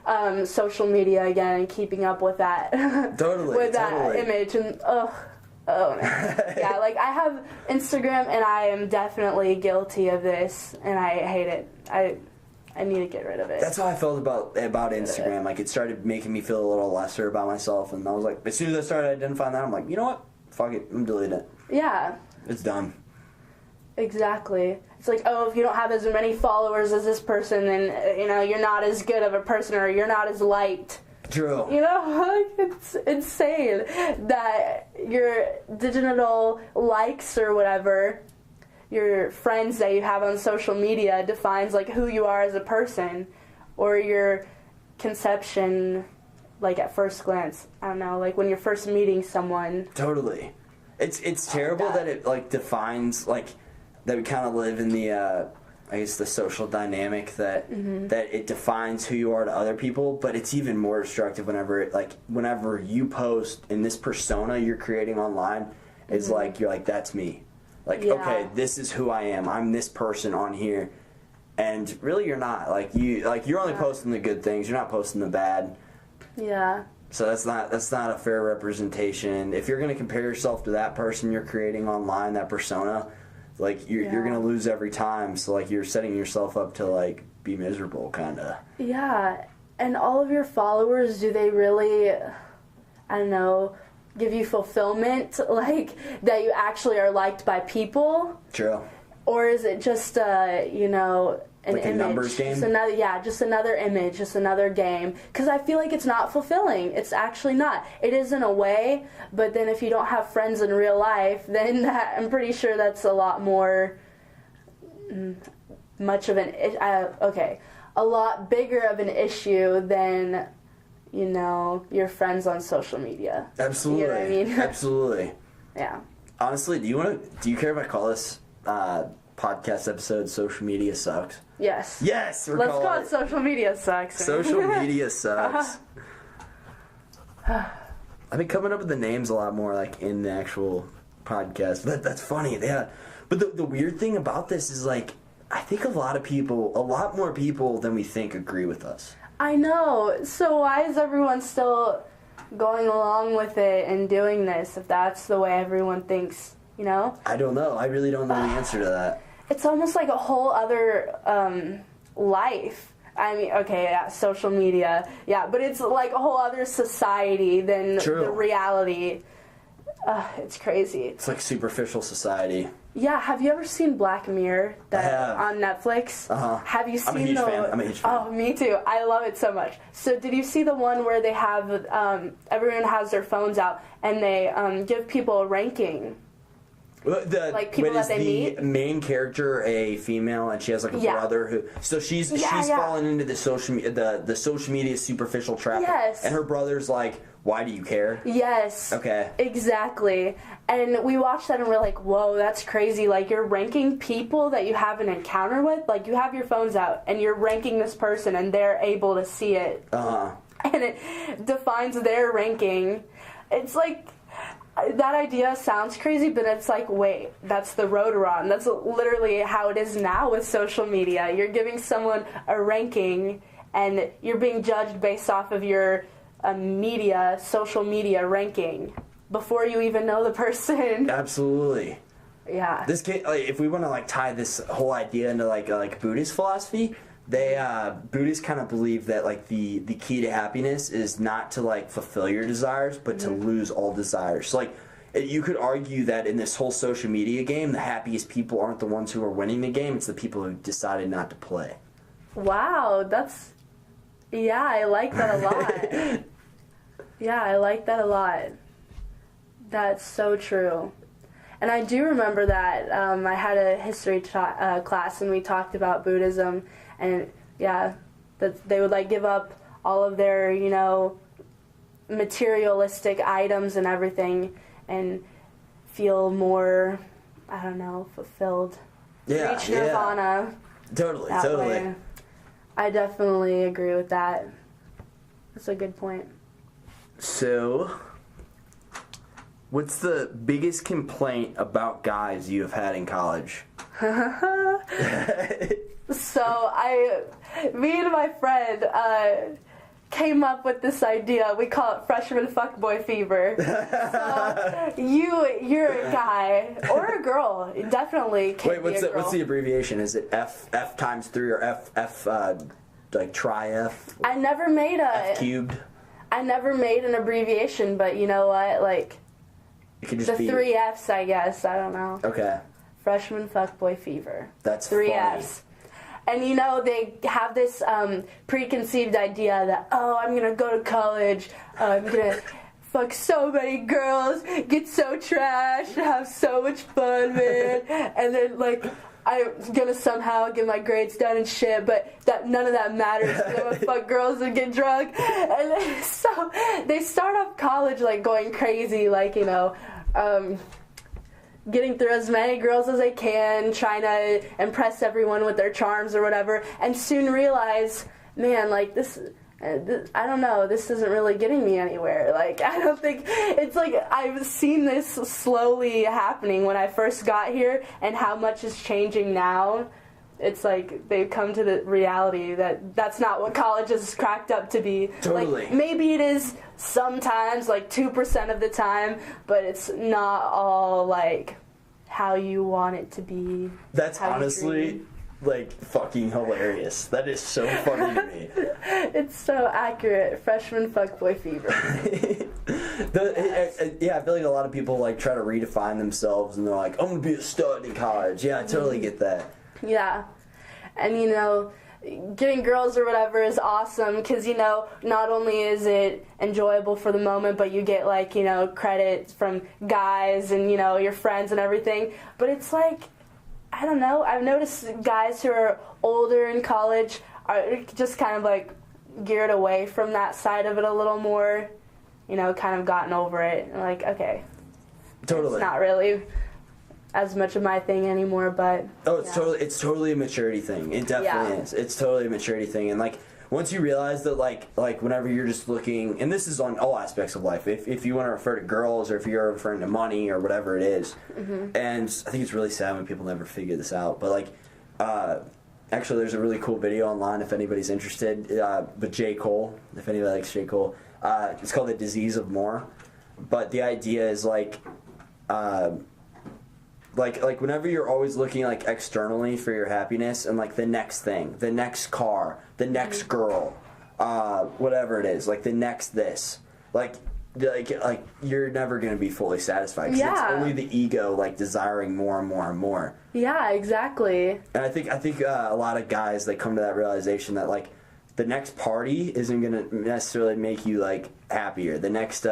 social media again and keeping up with that. Totally. With that image. And, oh man. Yeah, like I have Instagram, and I am definitely guilty of this, and I hate it. I need to get rid of it. That's how I felt about Instagram. Like, it started making me feel a little lesser about myself, and I was like, as soon as I started identifying that, I'm like, you know what? Fuck it, I'm deleting it. Yeah. It's done. Exactly. It's like, oh, if you don't have as many followers as this person, then you know you're not as good of a person, or you're not as liked. True. You know, it's insane that your digital likes or whatever, your friends that you have on social media defines like who you are as a person, or your conception, like at first glance. I don't know, like when you're first meeting someone. Totally. It's terrible that it like defines like that we kind of live in the I guess the social dynamic that it defines who you are to other people, but it's even more destructive whenever you post in this persona you're creating online is like, you're like, that's me. Like, okay, this is who I am. I'm this person on here. And really you're not. You're only posting the good things. You're not posting the bad. Yeah. So that's not a fair representation. If you're going to compare yourself to that person you're creating online, that persona, like you're gonna lose every time. So like you're setting yourself up to like be miserable, kinda. Yeah, and all of your followers, do they really, I don't know, give you fulfillment, like that you actually are liked by people? True. Or is it just you know, an like image? A numbers game? Just another image, just another game. Because I feel like it's not fulfilling. It's actually not. It is in a way, but then if you don't have friends in real life, then I'm pretty sure that's a lot more, much of a lot bigger of an issue than, you know, your friends on social media. Absolutely. You know what I mean? Absolutely. Yeah. Honestly, do you care if I call this podcast episode "Social Media Sucks"? Yes. Yes. Let's call it "Social Media Sucks." Social media sucks. I've been coming up with the names a lot more, like in the actual podcast. That's funny. Yeah. But the weird thing about this is, like, I think a lot more people than we think agree with us. I know. So why is everyone still going along with it and doing this if that's the way everyone thinks, you know? I don't know. I really don't know the answer to that. It's almost like a whole other life. I mean, okay, yeah, social media, yeah, but it's like a whole other society than True. the reality It's crazy. It's like superficial society. Yeah, have you ever seen Black Mirror have. on Netflix? Uh-huh. Have you seen I'm a huge fan. Oh, me too. I love it so much. So did you see the one where they have everyone has their phones out and they give people a ranking? Like people that they meet. The main character a female and she has like a brother who she's fallen into the social media superficial trap. Yes. And her brother's like, why do you care? Yes. Okay. Exactly. And we watched that and we're like, whoa, that's crazy. Like, you're ranking people that you have an encounter with. Like, you have your phones out and you're ranking this person and they're able to see it. Uh-huh. And it defines their ranking. It's like, that idea sounds crazy, but it's like, wait, that's the road we're on. That's literally how it is now with social media. You're giving someone a ranking and you're being judged based off of your social media ranking before you even know the person. Absolutely. Yeah. This kid, like, if we want to like tie this whole idea into like Buddhist philosophy, Buddhists kind of believe that like the key to happiness is not to like fulfill your desires, but to lose all desires. So like you could argue that in this whole social media game, the happiest people aren't the ones who are winning the game; it's the people who decided not to play. Wow, yeah, I like that a lot. Yeah, I like that a lot. That's so true. And I do remember that I had a history class and we talked about Buddhism, and yeah, that they would like give up all of their, materialistic items and everything and feel more, I don't know, fulfilled. Yeah, Reach nirvana. Totally. Way. I definitely agree with that. That's a good point. So, what's the biggest complaint about guys you have had in college? So, me and my friend came up with this idea. We call it freshman fuckboy fever. So, you're a guy or a girl. Definitely can be a girl. What's the abbreviation? Is it F times 3 or F like tri F? I never made F cubed. I never made an abbreviation, but you know what? Like, it could just the 3 Fs, I guess. I don't know. Okay. Freshman fuckboy fever. That's 3 funny. Fs. And they have this preconceived idea that, I'm going to go to college, I'm going to fuck so many girls, get so trashed, have so much fun, man. And then, like, I'm going to somehow get my grades done and shit, but none of that matters. I'm going to fuck girls and get drunk. And then, so they start off college, like, going crazy, like, getting through as many girls as they can, trying to impress everyone with their charms or whatever, and soon realize, man, like, this I don't know, this isn't really getting me anywhere. Like, I don't think, it's like, I've seen this slowly happening when I first got here, and how much is changing now. It's like, they've come to the reality that that's not what college is cracked up to be. Totally. Like, maybe it is sometimes, like 2% of the time, but it's not all, like, how you want it to be. That's honestly, like, fucking hilarious. That is so funny to me. It's so accurate. Freshman fuckboy fever. Yeah, I feel like a lot of people, like, try to redefine themselves, and they're like, I'm gonna be a stud in college. Yeah, I totally get that. Yeah. And, getting girls or whatever is awesome because, not only is it enjoyable for the moment, but you get, like, credit from guys and, your friends and everything. But it's like, I don't know, I've noticed guys who are older in college are just kind of, like, geared away from that side of it a little more, kind of gotten over it. And like, okay. Totally. It's not really as much of my thing anymore, but it's totally a maturity thing. It definitely is. It's totally a maturity thing. And like once you realize that like whenever you're just looking, and this is on all aspects of life, if you want to refer to girls or if you're referring to money or whatever it is, and I think it's really sad when people never figure this out, but like actually there's a really cool video online if anybody's interested, with J. Cole, if anybody likes J. Cole. It's called The Disease of More, but the idea is like whenever you're always looking like externally for your happiness and like the next thing, the next car, the next girl, whatever it is, like the next this, like like you're never gonna be fully satisfied. 'Cause it's only the ego like desiring more and more and more. Yeah, exactly. And I think a lot of guys they come to that realization that like the next party isn't gonna necessarily make you like happier. The next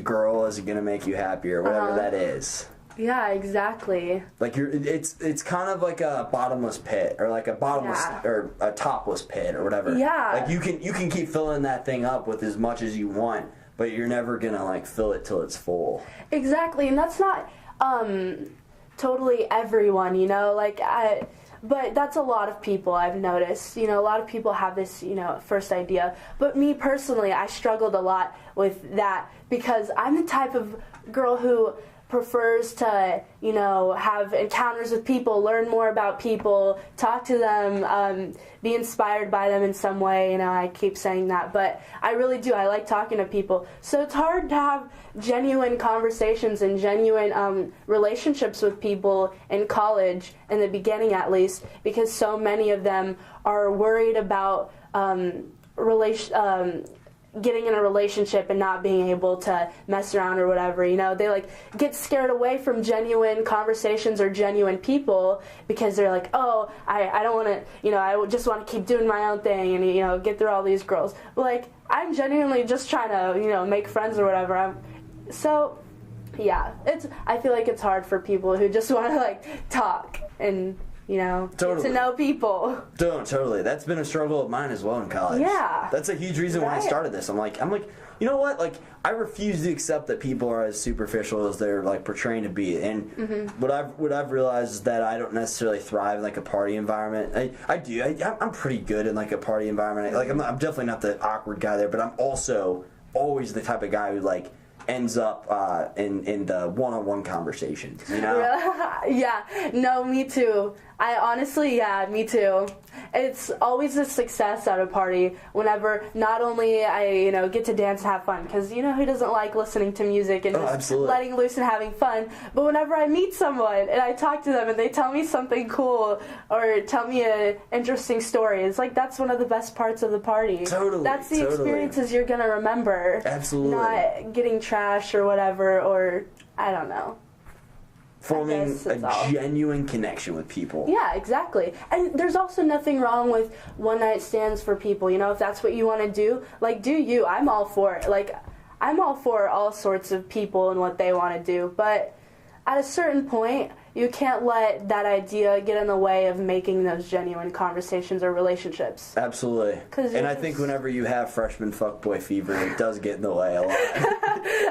girl isn't gonna make you happier, whatever that is. Yeah, exactly. Like it's kind of like a bottomless pit, or like a bottomless or a topless pit, or whatever. Yeah. Like you can keep filling that thing up with as much as you want, but you're never gonna like fill it till it's full. Exactly, and that's not totally everyone, you know. But that's a lot of people I've noticed. You know, a lot of people have this, you know, first idea. But me personally, I struggled a lot with that because I'm the type of girl who prefers to, you know, have encounters with people, learn more about people, talk to them, be inspired by them in some way. You know, I keep saying that, but I really do. I like talking to people. So it's hard to have genuine conversations and genuine relationships with people in college, in the beginning at least, because so many of them are worried about getting in a relationship and not being able to mess around or whatever, you know. They like get scared away from genuine conversations or genuine people because they're like, oh, I don't want to, you know, I just want to keep doing my own thing and, you know, get through all these girls. But like, I'm genuinely just trying to, you know, make friends or whatever. So yeah, I feel like it's hard for people who just want to like talk and, you know, get to know people. Totally. That's been a struggle of mine as well in college. Yeah. That's a huge reason why I started this. I'm like, you know what? Like, I refuse to accept that people are as superficial as they're like portraying to be. And what I've realized is that I don't necessarily thrive in like a party environment. I do. I'm pretty good in like a party environment. Like, I'm definitely not the awkward guy there, but I'm also always the type of guy who like ends up in the one-on-one conversations, you know? Yeah, no, me too. I honestly, yeah, me too. It's always a success at a party whenever not only I, you know, get to dance and have fun, because, you know, who doesn't like listening to music and just letting loose and having fun, but whenever I meet someone and I talk to them and they tell me something cool or tell me an interesting story, it's like that's one of the best parts of the party. Totally. That's the experiences you're going to remember. Absolutely. Not getting trash or whatever, or I don't know. Forming a genuine connection with people. Yeah, exactly. And there's also nothing wrong with one-night stands for people. You know, if that's what you want to do, like, do you. I'm all for it. Like, I'm all for all sorts of people and what they want to do. But at a certain point, you can't let that idea get in the way of making those genuine conversations or relationships. Absolutely. And I think whenever you have freshman fuckboy fever, it does get in the way a lot.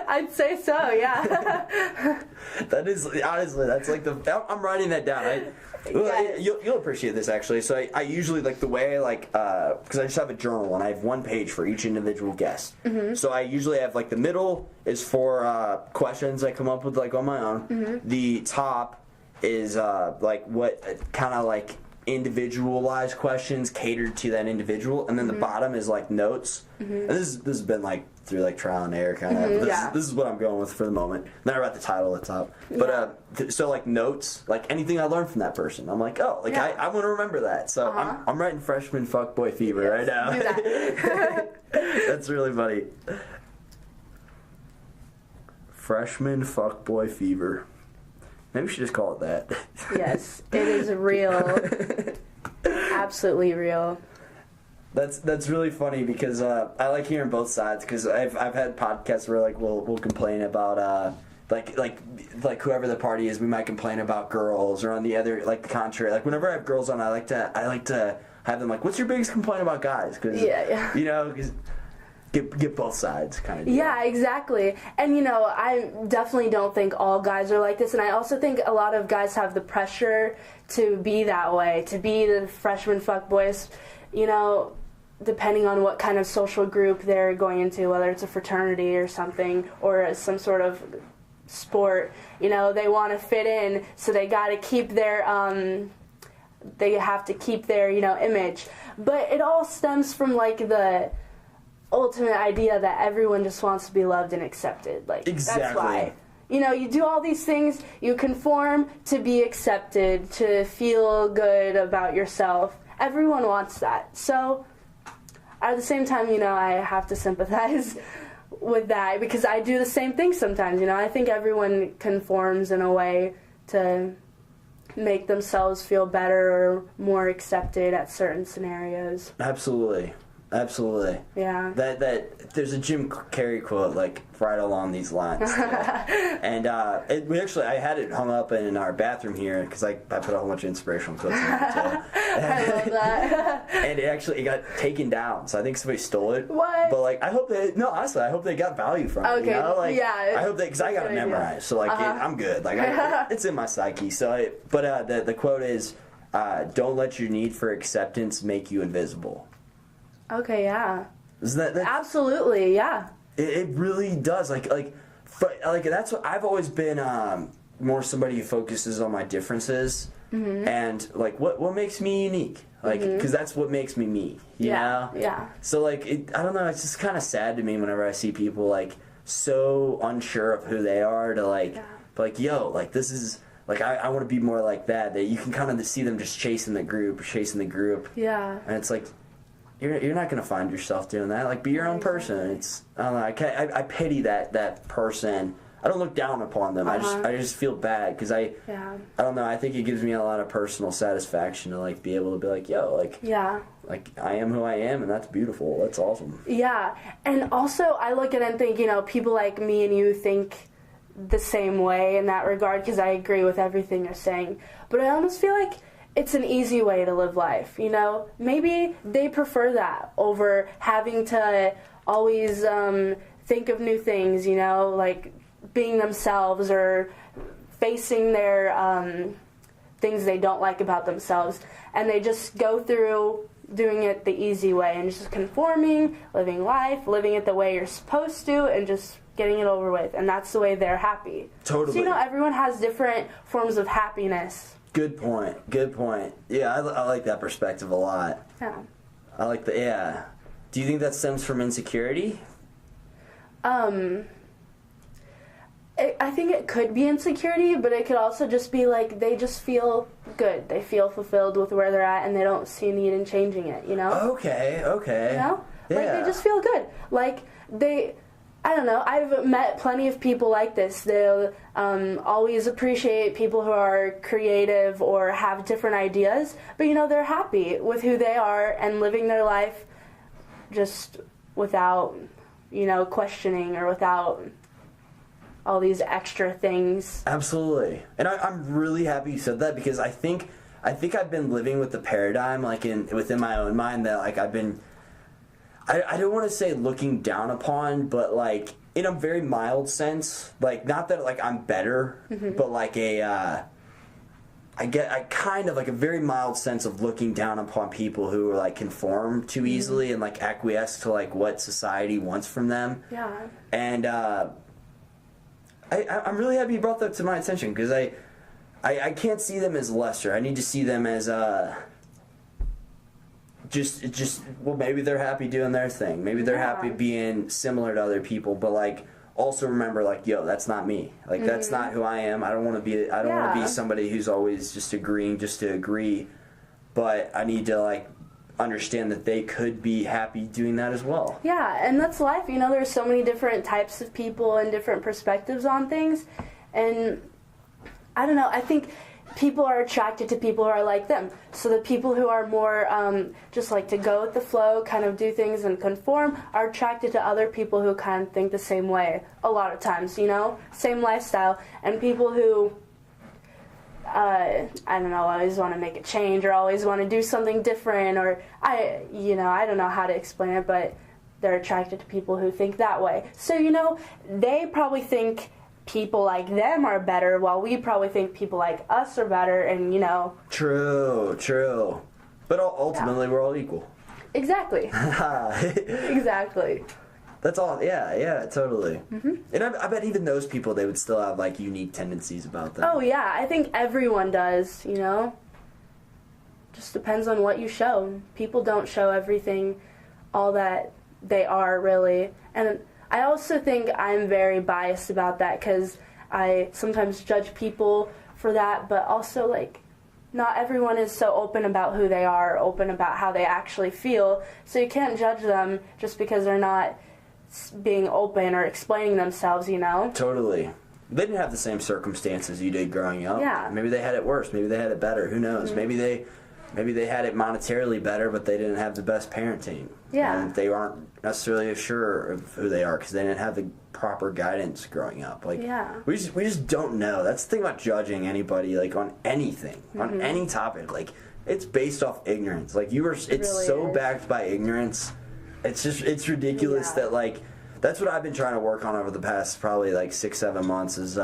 I'd say so, yeah. That is, honestly, that's like I'm writing that down. You'll appreciate this, actually. So I usually, like, the way I, like, because I just have a journal, and I have one page for each individual guest. So I usually have, like, the middle is for questions I come up with, like, on my own. The top is, like, what kind of, like, individualized questions catered to that individual. And then the bottom is, like, notes. And this has been, like, through like trial and error kind of. This is what I'm going with for the moment. Then I write the title at the top. But so like notes, like anything I learned from that person, I'm like, oh, like I want to remember that. So I'm writing freshman fuckboy fever right now. Do that. That's really funny. Freshman fuckboy fever. Maybe we should just call it that. Yes, it is real. Absolutely real. That's really funny because I like hearing both sides, because I've had podcasts where like we'll complain about like whoever the party is, we might complain about girls, or on the other, like the contrary, like whenever I have girls on, I like to have them like, what's your biggest complaint about guys? Because you know, cause get both sides kind of deal. Yeah, exactly. And you know, I definitely don't think all guys are like this, and I also think a lot of guys have the pressure to be that way, to be the freshman fuckboys, you know, depending on what kind of social group they're going into, whether it's a fraternity or something, or some sort of sport. You know, they want to fit in, so they got to keep their they have to keep their, you know, image. But it all stems from like the ultimate idea that everyone just wants to be loved and accepted. Like, that's why. You know, you do all these things, you conform to be accepted, to feel good about yourself. Everyone wants that. So at the same time, you know, I have to sympathize with that, because I do the same thing sometimes, you know. I think everyone conforms in a way to make themselves feel better or more accepted at certain scenarios. Absolutely. Yeah. That there's a Jim Carrey quote like right along these lines. And I had it hung up in our bathroom here because I put a whole bunch of inspirational quotes in there too. I love that. And it got taken down, so I think somebody stole it. What? But like, honestly, I hope they got value from it. You know? Like, yeah. I hope because I got it memorized, so like I'm good. Like it's in my psyche. So, the quote is, "Don't let your need for acceptance make you invisible." Okay, yeah. Isn't that absolutely, yeah. It really does. Like that's what I've always been. More somebody who focuses on my differences and like what makes me unique. Like because that's what makes me me. You know? Yeah. So like I don't know. It's just kind of sad to me whenever I see people like so unsure of who they are to like yo, like this is. Like, I want to be more like that you can kind of see them just chasing the group. Yeah. And it's like, you're not going to find yourself doing that. Like, be your own person. It's, I don't know, I pity that person. I don't look down upon them. I just feel bad because I don't know, I think it gives me a lot of personal satisfaction to, like, be able to be like, yo, like, like, I am who I am, and that's beautiful. That's awesome. Yeah. And also, I look at it and think, you know, people like me and you think the same way in that regard because I agree with everything you're saying. But I almost feel like it's an easy way to live life, you know? Maybe they prefer that over having to always think of new things, you know, like being themselves or facing their things they don't like about themselves. And they just go through doing it the easy way and just conforming, living life, living it the way you're supposed to, and just getting it over with. And that's the way they're happy. Totally. So, you know, everyone has different forms of happiness. Good point. Yeah, I like that perspective a lot. Yeah. I like Do you think that stems from insecurity? I think it could be insecurity, but it could also just be like they just feel good. They feel fulfilled with where they're at, and they don't see a need in changing it, you know? Okay. You know? Yeah. Like, they just feel good. Like, I don't know, I've met plenty of people like this. They'll always appreciate people who are creative or have different ideas, but, you know, they're happy with who they are and living their life just without, you know, questioning or without all these extra things. Absolutely. And I'm really happy you said that because I think I've been living with the paradigm, like, within my own mind that, like, I've been... I don't want to say looking down upon, but like in a very mild sense, like not that like I'm better, but like I kind of like a very mild sense of looking down upon people who are like conform too easily and like acquiesce to like what society wants from them. Yeah. And I'm really happy you brought that to my attention because I can't see them as lesser. I need to see them as just well, maybe they're happy doing their thing. Maybe they're happy being similar to other people, but like also remember like, yo, that's not me. Like that's not who I am. I don't want to be somebody who's always just agreeing just to agree. But I need to like understand that they could be happy doing that as well. Yeah, and that's life. You know, there's so many different types of people and different perspectives on things. And I don't know, I think people are attracted to people who are like them. So the people who are more just like to go with the flow, kind of do things and conform, are attracted to other people who kind of think the same way a lot of times, you know? Same lifestyle. And people who, I don't know, always want to make a change or always want to do something different or, I don't know how to explain it, but they're attracted to people who think that way. So, you know, they probably think people like them are better while we probably think people like us are better, and you know. True. But ultimately we're all equal. Exactly. Exactly. That's all. Yeah, totally. And I bet even those people, they would still have like unique tendencies about them. Oh yeah, I think everyone does, you know. Just depends on what you show. People don't show everything, all that they are really. And I also think I'm very biased about that because I sometimes judge people for that, but also, like, not everyone is so open about who they are, open about how they actually feel, so you can't judge them just because they're not being open or explaining themselves, you know? Totally. They didn't have the same circumstances you did growing up. Yeah. Maybe they had it worse. Maybe they had it better. Who knows? Mm-hmm. Maybe they had it monetarily better, but they didn't have the best parenting. Yeah. And they aren't necessarily sure of who they are because they didn't have the proper guidance growing up. Like, Yeah. we just don't know. That's the thing about judging anybody, like, on anything, on Mm-hmm. any topic. Like, it's based off ignorance. Like, it's really so is. backed by ignorance. It's ridiculous Yeah. that, like, that's what I've been trying to work on over the past probably, like, 6-7 months is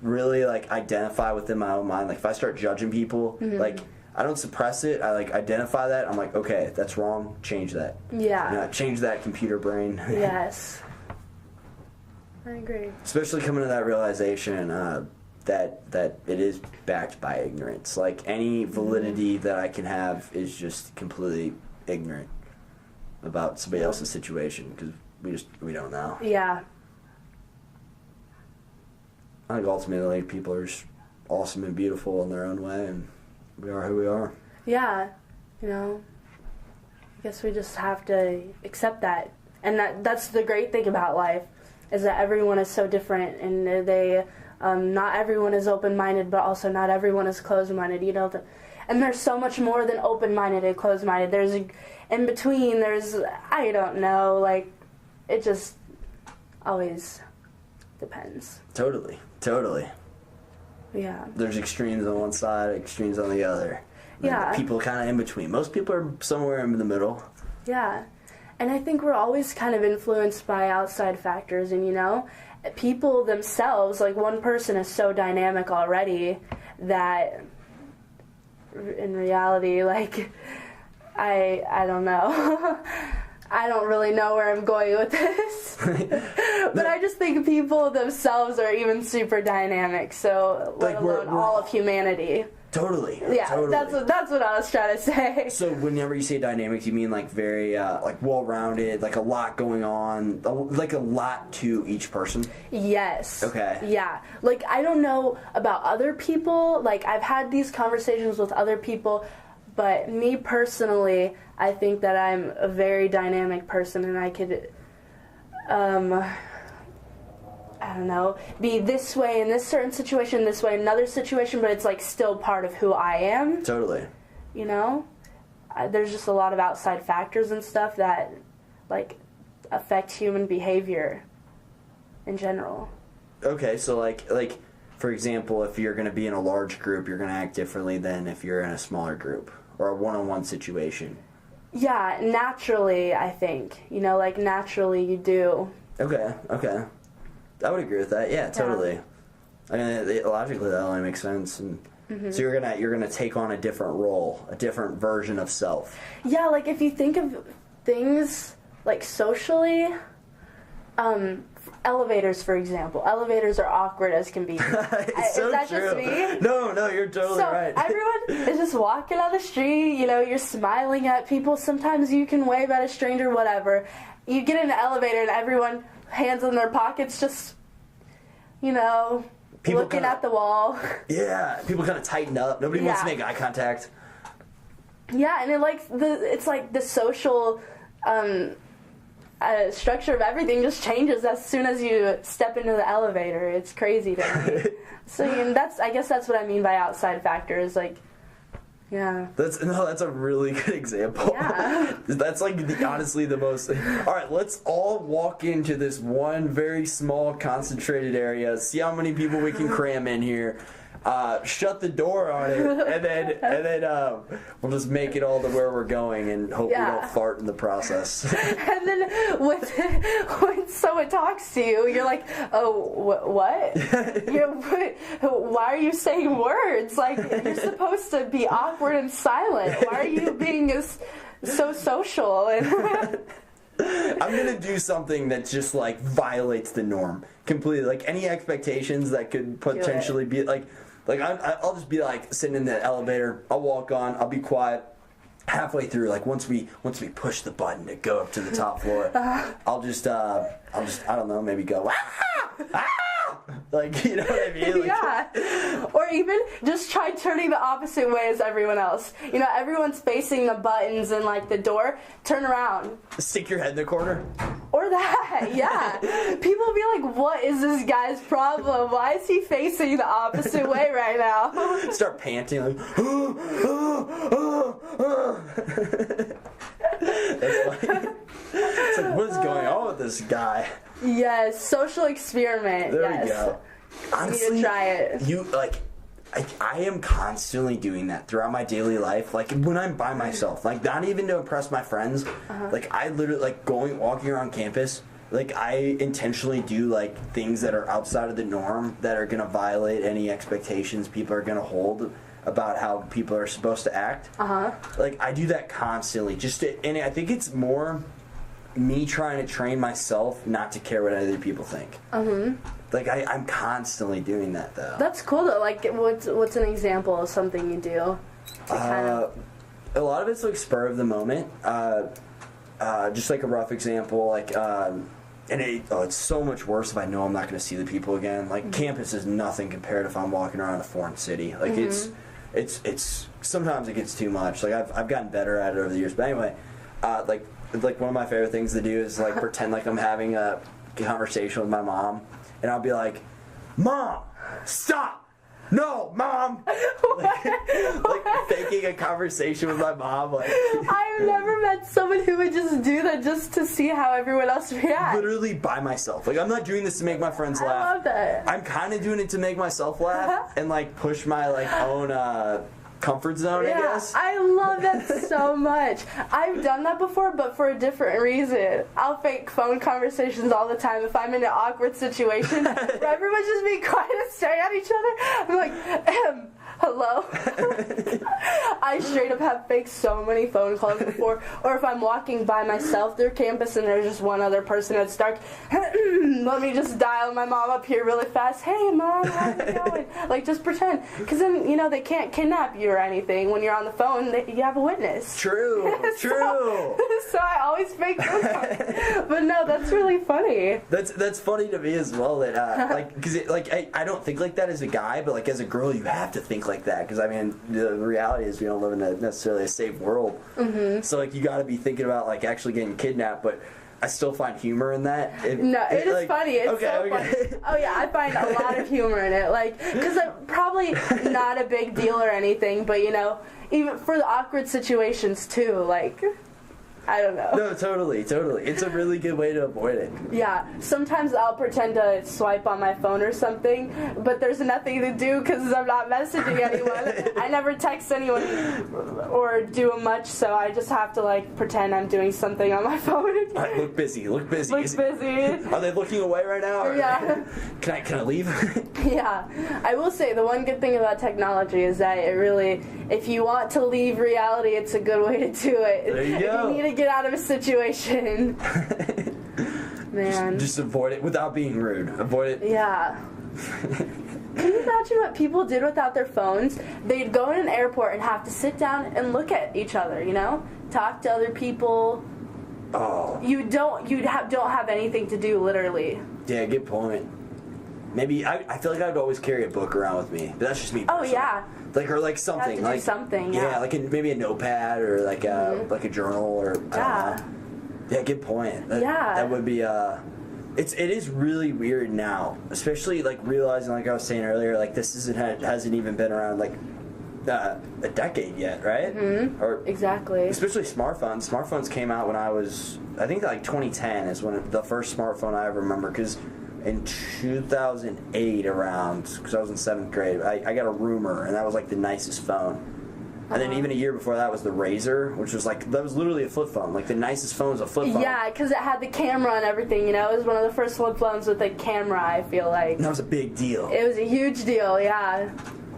really, like, identify within my own mind. Like, if I start judging people, Mm-hmm. like, I don't suppress it. I, like, identify that. I'm like, okay, that's wrong. Change that. Yeah. You know, change that, computer brain. Yes. I agree. Especially coming to that realization that it is backed by ignorance. Like, any validity that I can have is just completely ignorant about somebody else's situation because we don't know. Yeah. I think ultimately people are just awesome and beautiful in their own way, and we are who we are. Yeah. You know, I guess we just have to accept that. And that's the great thing about life, is that everyone is so different, and not everyone is open-minded, but also not everyone is closed-minded, you know. And there's so much more than open-minded and closed-minded. In between, I don't know, like, it just always depends. Totally. Yeah. There's extremes on one side, extremes on the other. Yeah. People kind of in between. Most people are somewhere in the middle. Yeah. And I think we're always kind of influenced by outside factors, and, you know, people themselves, like, one person is so dynamic already that in reality, like, I don't know. I don't really know where I'm going with this. But I just think people themselves are even super dynamic, so let alone all of humanity. Totally. Yeah, totally. that's what I was trying to say. So whenever you say dynamics, you mean like very like well-rounded, like a lot going on, like a lot to each person? Yes. Okay. Yeah. Like, I don't know about other people. Like, I've had these conversations with other people, but me personally, I think that I'm a very dynamic person, and I could, I don't know, be this way in this certain situation, this way in another situation, but it's, like, still part of who I am. Totally. You know? There's just a lot of outside factors and stuff that, like, affect human behavior in general. Okay, so like for example, if you're going to be in a large group, you're going to act differently than if you're in a smaller group or a one-on-one situation. Yeah, naturally, I think. You know, like, naturally you do. Okay. I would agree with that. Yeah, totally. I mean, logically that only makes sense. And so you're gonna take on a different role, a different version of self. Yeah, like, if you think of things, like, socially, elevators, for example. Elevators are awkward as can be. Is that true. just me? No, you're totally right. Everyone is just walking on the street, you know, you're smiling at people. Sometimes you can wave at a stranger, whatever. You get in the elevator and everyone, hands in their pockets, just, you know, People looking kinda, at the wall. Yeah, people kind of tighten up. Nobody wants to make eye contact. Yeah, and it's like the social structure of everything just changes as soon as you step into the elevator. It's crazy to me. So, you know, I guess that's what I mean by outside factors. Like, yeah. That's a really good example. Yeah. That's like honestly the most. All right, let's all walk into this one very small concentrated area. See how many people we can cram in here. Shut the door on it, and then we'll just make it all to where we're going, and hope we don't fart in the process. And then when someone talks to you, you're like, oh, what? Why are you saying words? Like, you're supposed to be awkward and silent. Why are you being so social? And I'm gonna do something that just like violates the norm completely. Like any expectations that could potentially be like I'll just be like sitting in the elevator. I'll walk on. I'll be quiet. Halfway through, like once we push the button to go up to the top floor, I'll just I don't know, maybe go like, you know what I mean? Like, yeah. Or even just try turning the opposite way as everyone else. You know, everyone's facing the buttons and like the door. Turn around. stick your head in the corner. Or Or that, yeah. People be like, what is this guy's problem? Why is he facing the opposite way right now? Start panting like, That's funny. It's like, what is going on with this guy? Yes, social experiment. There we go. Honestly, you need to try it. You, like, I am constantly doing that throughout my daily life. Like, when I'm by myself, like, not even to impress my friends. Like, I literally, like, walking around campus, like, I intentionally do, like, things that are outside of the norm that are going to violate any expectations people are going to hold about how people are supposed to act. Like, I do that constantly. And I think it's more me trying to train myself not to care what other people think. Like, I'm constantly doing that, though. That's cool, though. Like, what's an example of something you do? A lot of it's, like, spur of the moment. Just, like, a rough example, like, it's so much worse if I know I'm not going to see the people again. Like, campus is nothing compared if I'm walking around a foreign city. Like, it's sometimes it gets too much. Like, I've gotten better at it over the years. But anyway, like one of my favorite things to do is, like, pretend like I'm having a conversation with my mom. And I'll be like, Mom, stop! No, Mom! like faking a conversation with my mom. Like, I've never met someone who would just do that just to see how everyone else reacts. Literally by myself. Like, I'm not doing this to make my friends laugh. I love that. I'm kind of doing it to make myself laugh and, like, push my, like, own comfort zone, I guess. I love that so much. I've done that before, but for a different reason. I'll fake phone conversations all the time if I'm in an awkward situation where everyone's just being quiet and staring at each other. I'm like, hello? I straight up have faked so many phone calls before. Or if I'm walking by myself through campus and there's just one other person that's dark, let me just dial my mom up here really fast. Hey, Mom, how's it going? Like, just pretend. Because then, they can't kidnap you or anything. When you're on the phone, you have a witness. True. So I always fake phone calls. But no, that's really funny. That's funny to me as well. That like, because I don't think like that as a guy, but, like, as a girl, you have to think like that. Because, I mean, the reality is we don't live in necessarily a safe world. So, like, you got to be thinking about, like, actually getting kidnapped. But I still find humor in that. It is like, funny. It's so funny. Oh, yeah, I find a lot of humor in it. Like, because I'm probably not a big deal or anything, but, even for the awkward situations, too, like, I don't know. No, totally. It's a really good way to avoid it. Yeah, sometimes I'll pretend to swipe on my phone or something, but there's nothing to do because I'm not messaging anyone. I never text anyone or do much, so I just have to, like, pretend I'm doing something on my phone. Right, look busy. Look busy. Are they looking away right now? Or Yeah. Can I leave? Yeah. I will say the one good thing about technology is that it really, if you want to leave reality, it's a good way to do it. There you go. If you need to get out of a situation. Man. Just avoid it without being rude. Avoid it. Yeah. Can you imagine what people did without their phones? They'd go in an airport and have to sit down and look at each other, talk to other people. Oh. You don't have anything to do, literally. Yeah, good point. Maybe I feel like I'd always carry a book around with me, but that's just me. Oh yeah. Like something. You have to do something. Yeah. Like maybe a notepad or like a journal or I don't know. Yeah, good point. That would be it is really weird now, especially like realizing, like I was saying earlier, like this hasn't even been around like a decade yet, right? Or exactly. Especially smartphones. Smartphones came out when I was, I think, like 2010 is when the first smartphone I ever remember, because in 2008 around, because I was in 7th grade, I got a Rumor, and that was like the nicest phone. And then even a year before that was the Razor, which was like, that was literally a flip phone. Like the nicest phone was a flip phone. Yeah, because it had the camera and everything, It was one of the first flip phones with a camera, I feel like. And that was a big deal. It was a huge deal, yeah.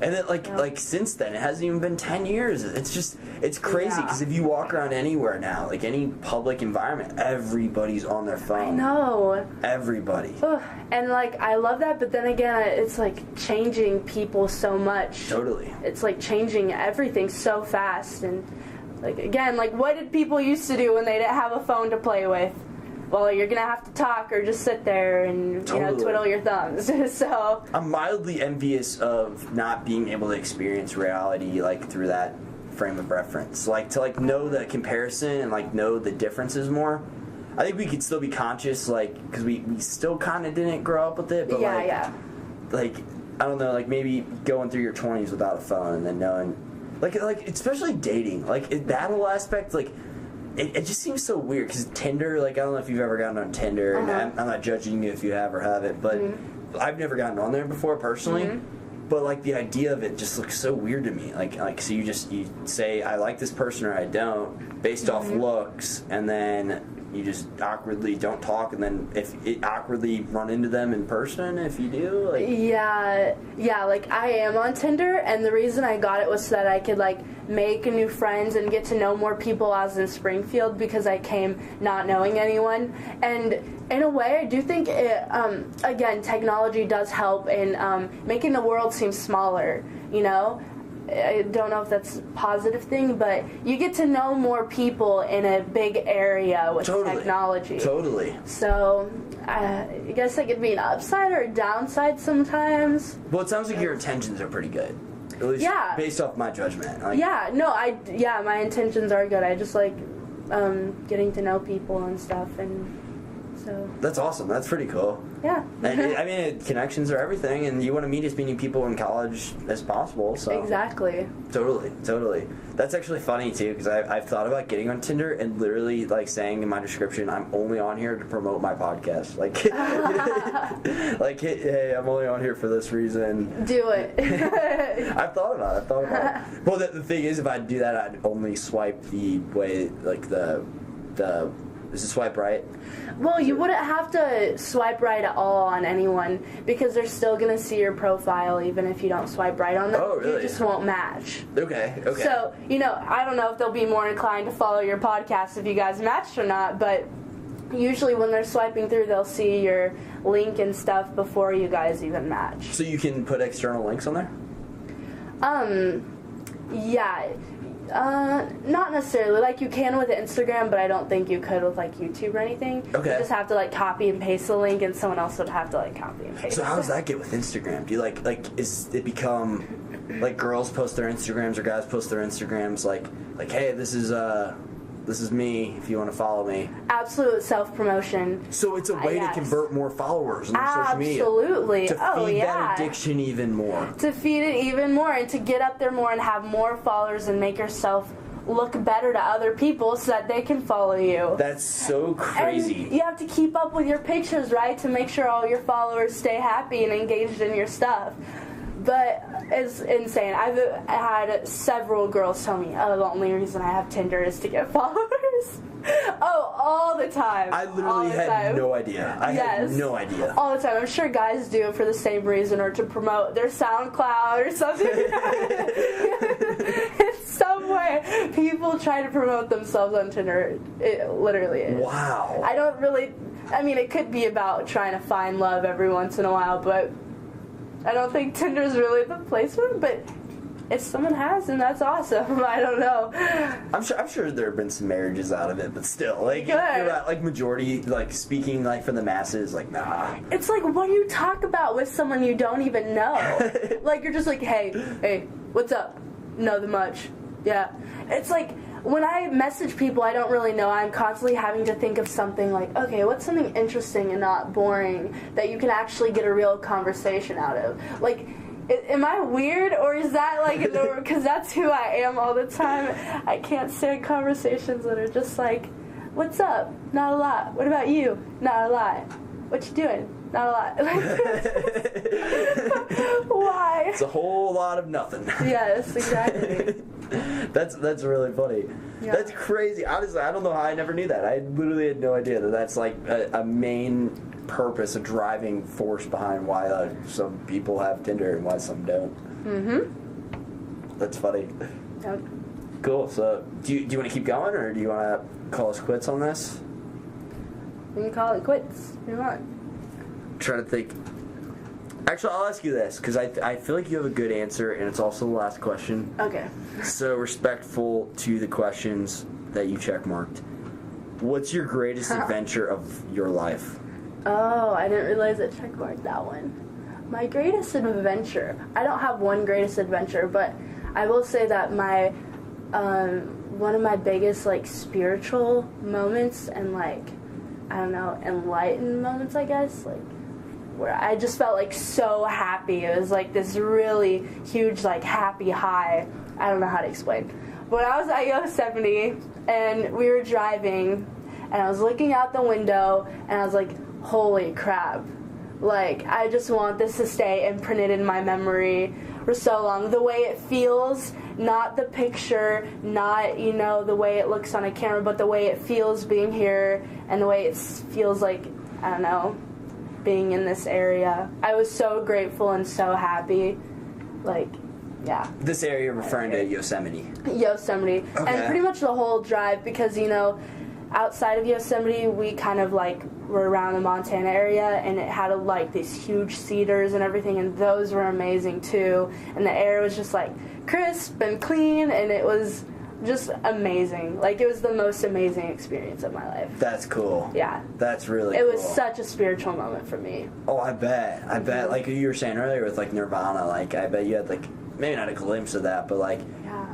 And then, like since then, it hasn't even been 10 years. It's crazy, because if you walk around anywhere now, like any public environment, everybody's on their phone. I know. Everybody. Ugh. And, like, I love that, but then again, it's, like, changing people so much. Totally. It's, like, changing everything so fast. And, like, again, like, what did people used to do when they didn't have a phone to play with? Well, you're going to have to talk or just sit there and, twiddle your thumbs. So I'm mildly envious of not being able to experience reality, like, through that frame of reference. Like, to, like, know the comparison and, like, know the differences more. I think we could still be conscious, like, because we still kind of didn't grow up with it, but like, I don't know, like maybe going through your 20s without a phone and then knowing, like especially dating, like that whole aspect, like it just seems so weird because Tinder, like I don't know if you've ever gotten on Tinder, and I'm not judging you if you have or haven't, but I've never gotten on there before personally. But like the idea of it just looks so weird to me. Like so you say I like this person or I don't based off looks, and then you just awkwardly don't talk, and then if it awkwardly run into them in person if you do. Like yeah, like I am on Tinder, and the reason I got it was so that I could like make new friends and get to know more people as in Springfield, because I came not knowing anyone. And in a way, I do think it, again, technology does help in making the world seem smaller, you know? I don't know if that's a positive thing, but you get to know more people in a big area with technology. Totally. So, I guess it could be an upside or a downside sometimes. Well, it sounds like your intentions are pretty good. At least based off my judgment. Like, my intentions are good. I just like getting to know people and stuff, and so. That's awesome. That's pretty cool. Yeah. And I mean, connections are everything, and you want to meet as many people in college as possible. So exactly. Totally. That's actually funny too, because I've thought about getting on Tinder and literally like saying in my description, I'm only on here to promote my podcast. Like, like, hey, I'm only on here for this reason. Do it. I've thought about it. Well, the thing is, if I do that, I'd only swipe the way like the. Is it swipe right? Well, you wouldn't have to swipe right at all on anyone, because they're still going to see your profile even if you don't swipe right on them. Oh, really? You just won't match. Okay. So, you know, I don't know if they'll be more inclined to follow your podcast if you guys matched or not, but usually when they're swiping through, they'll see your link and stuff before you guys even match. So you can put external links on there? Yeah. Not necessarily. Like, you can with Instagram, but I don't think you could with, like, YouTube or anything. Okay. You just have to, like, copy and paste the link, and someone else would have to, like, copy and paste it. So how does that get with Instagram? Do you, like, is it become, like, girls post their Instagrams or guys post their Instagrams, like, hey, this is me, if you want to follow me? Absolute self-promotion. So it's a way to convert more followers on social media. Absolutely. To feed that addiction even more. To feed it even more, and to get up there more and have more followers and make yourself look better to other people so that they can follow you. That's so crazy. And you have to keep up with your pictures, right, to make sure all your followers stay happy and engaged in your stuff. But it's insane. I've had several girls tell me, oh, the only reason I have Tinder is to get followers. Oh, all the time. I literally had no idea. I had no idea. All the time. I'm sure guys do it for the same reason, or to promote their SoundCloud or something. In some way, people try to promote themselves on Tinder. It literally is. Wow. I mean, it could be about trying to find love every once in a while, but I don't think Tinder's really the place for it, but if someone has, then that's awesome. I don't know. I'm sure there have been some marriages out of it, but still, like, you're not, like, majority, like, speaking, like, for the masses, like, nah. It's like, what do you talk about with someone you don't even know? Like, you're just like, hey, what's up? Nothing much. Yeah. It's like, when I message people I don't really know, I'm constantly having to think of something like, okay, what's something interesting and not boring that you can actually get a real conversation out of? Like, am I weird, or is that like, because that's who I am all the time. I can't stand conversations that are just like, what's up? Not a lot. What about you? Not a lot. What you doing? Not a lot. Why? It's a whole lot of nothing. Yes, exactly. That's really funny. Yeah. That's crazy. Honestly, I don't know how I never knew that. I literally had no idea that that's like a main purpose, a driving force behind why some people have Tinder and why some don't. Mm-hmm. That's funny. Yep. Cool. So, do you want to keep going, or do you want to call us quits on this? We can call it quits if you want. I'm trying to think. Actually, I'll ask you this, because I feel like you have a good answer, and it's also the last question. Okay. So, respectful to the questions that you checkmarked. What's your greatest adventure of your life? Oh, I didn't realize I checkmarked that one. My greatest adventure. I don't have one greatest adventure, but I will say that my one of my biggest like spiritual moments and like I don't know, enlightened moments, I guess, like, where I just felt like so happy. It was like this really huge, like, happy high. I don't know how to explain. But I was at Yosemite, and we were driving, and I was looking out the window, and I was like, holy crap. Like, I just want this to stay imprinted in my memory for so long. The way it feels, not the picture, not, you know, the way it looks on a camera, but the way it feels being here, and the way it feels like, I don't know, being in this area. I was so grateful and so happy. Like, yeah. This area you're referring to Yosemite. Yosemite. Okay. And pretty much the whole drive, because, you know, outside of Yosemite, we kind of, like, were around the Montana area, and it had, like, these huge cedars and everything, and those were amazing, too. And the air was just, like, crisp and clean, and it was just amazing. Like, it was the most amazing experience of my life. That's cool. Yeah. That's really It cool. was such a spiritual moment for me. Oh, I bet. Like you were saying earlier with, like, Nirvana, like, I bet you had, like, maybe not a glimpse of that, but, like,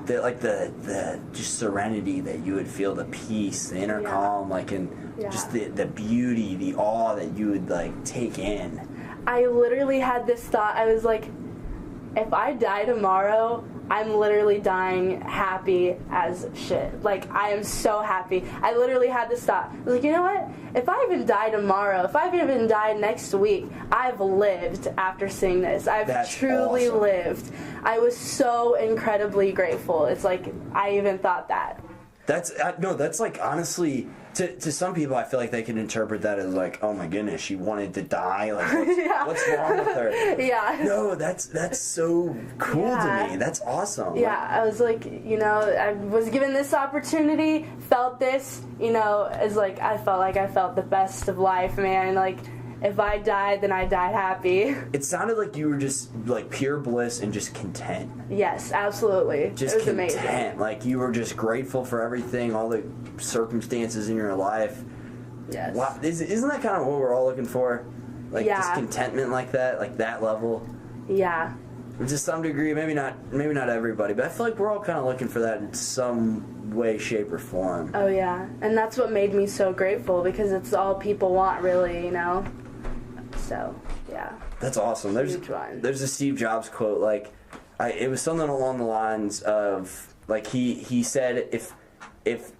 the just serenity that you would feel, the peace, the inner calm, like, and just the beauty, the awe that you would, like, take in. I literally had this thought. I was like, if I die tomorrow, I'm literally dying happy as shit. Like, I am so happy. I literally had this thought. I was like, you know what? If I even die tomorrow, if I even die next week, I've lived after seeing this. That's truly awesome. lived. I was so incredibly grateful. It's like, I even thought that. That's like, honestly, to some people, I feel like they can interpret that as like, oh my goodness, she wanted to die. Like, what's wrong with her? Yeah. No, that's so cool to me. That's awesome. Yeah, I was like, you know, I was given this opportunity, felt this, you know, as like, I felt the best of life, man. Like, if I died, then I died happy. It sounded like you were just, like, pure bliss and just content. Yes, absolutely. Just it was content. amazing. Like, you were just grateful for everything, all the circumstances in your life. Yes. Wow. Isn't that kind of what we're all looking for? Like, just contentment like that level? Yeah. To some degree, maybe not everybody, but I feel like we're all kind of looking for that in some way, shape, or form. Oh, yeah. And that's what made me so grateful, because it's all people want, really, you know? So, yeah. That's awesome. There's a Steve Jobs quote, like, it was something along the lines of, like, he said, if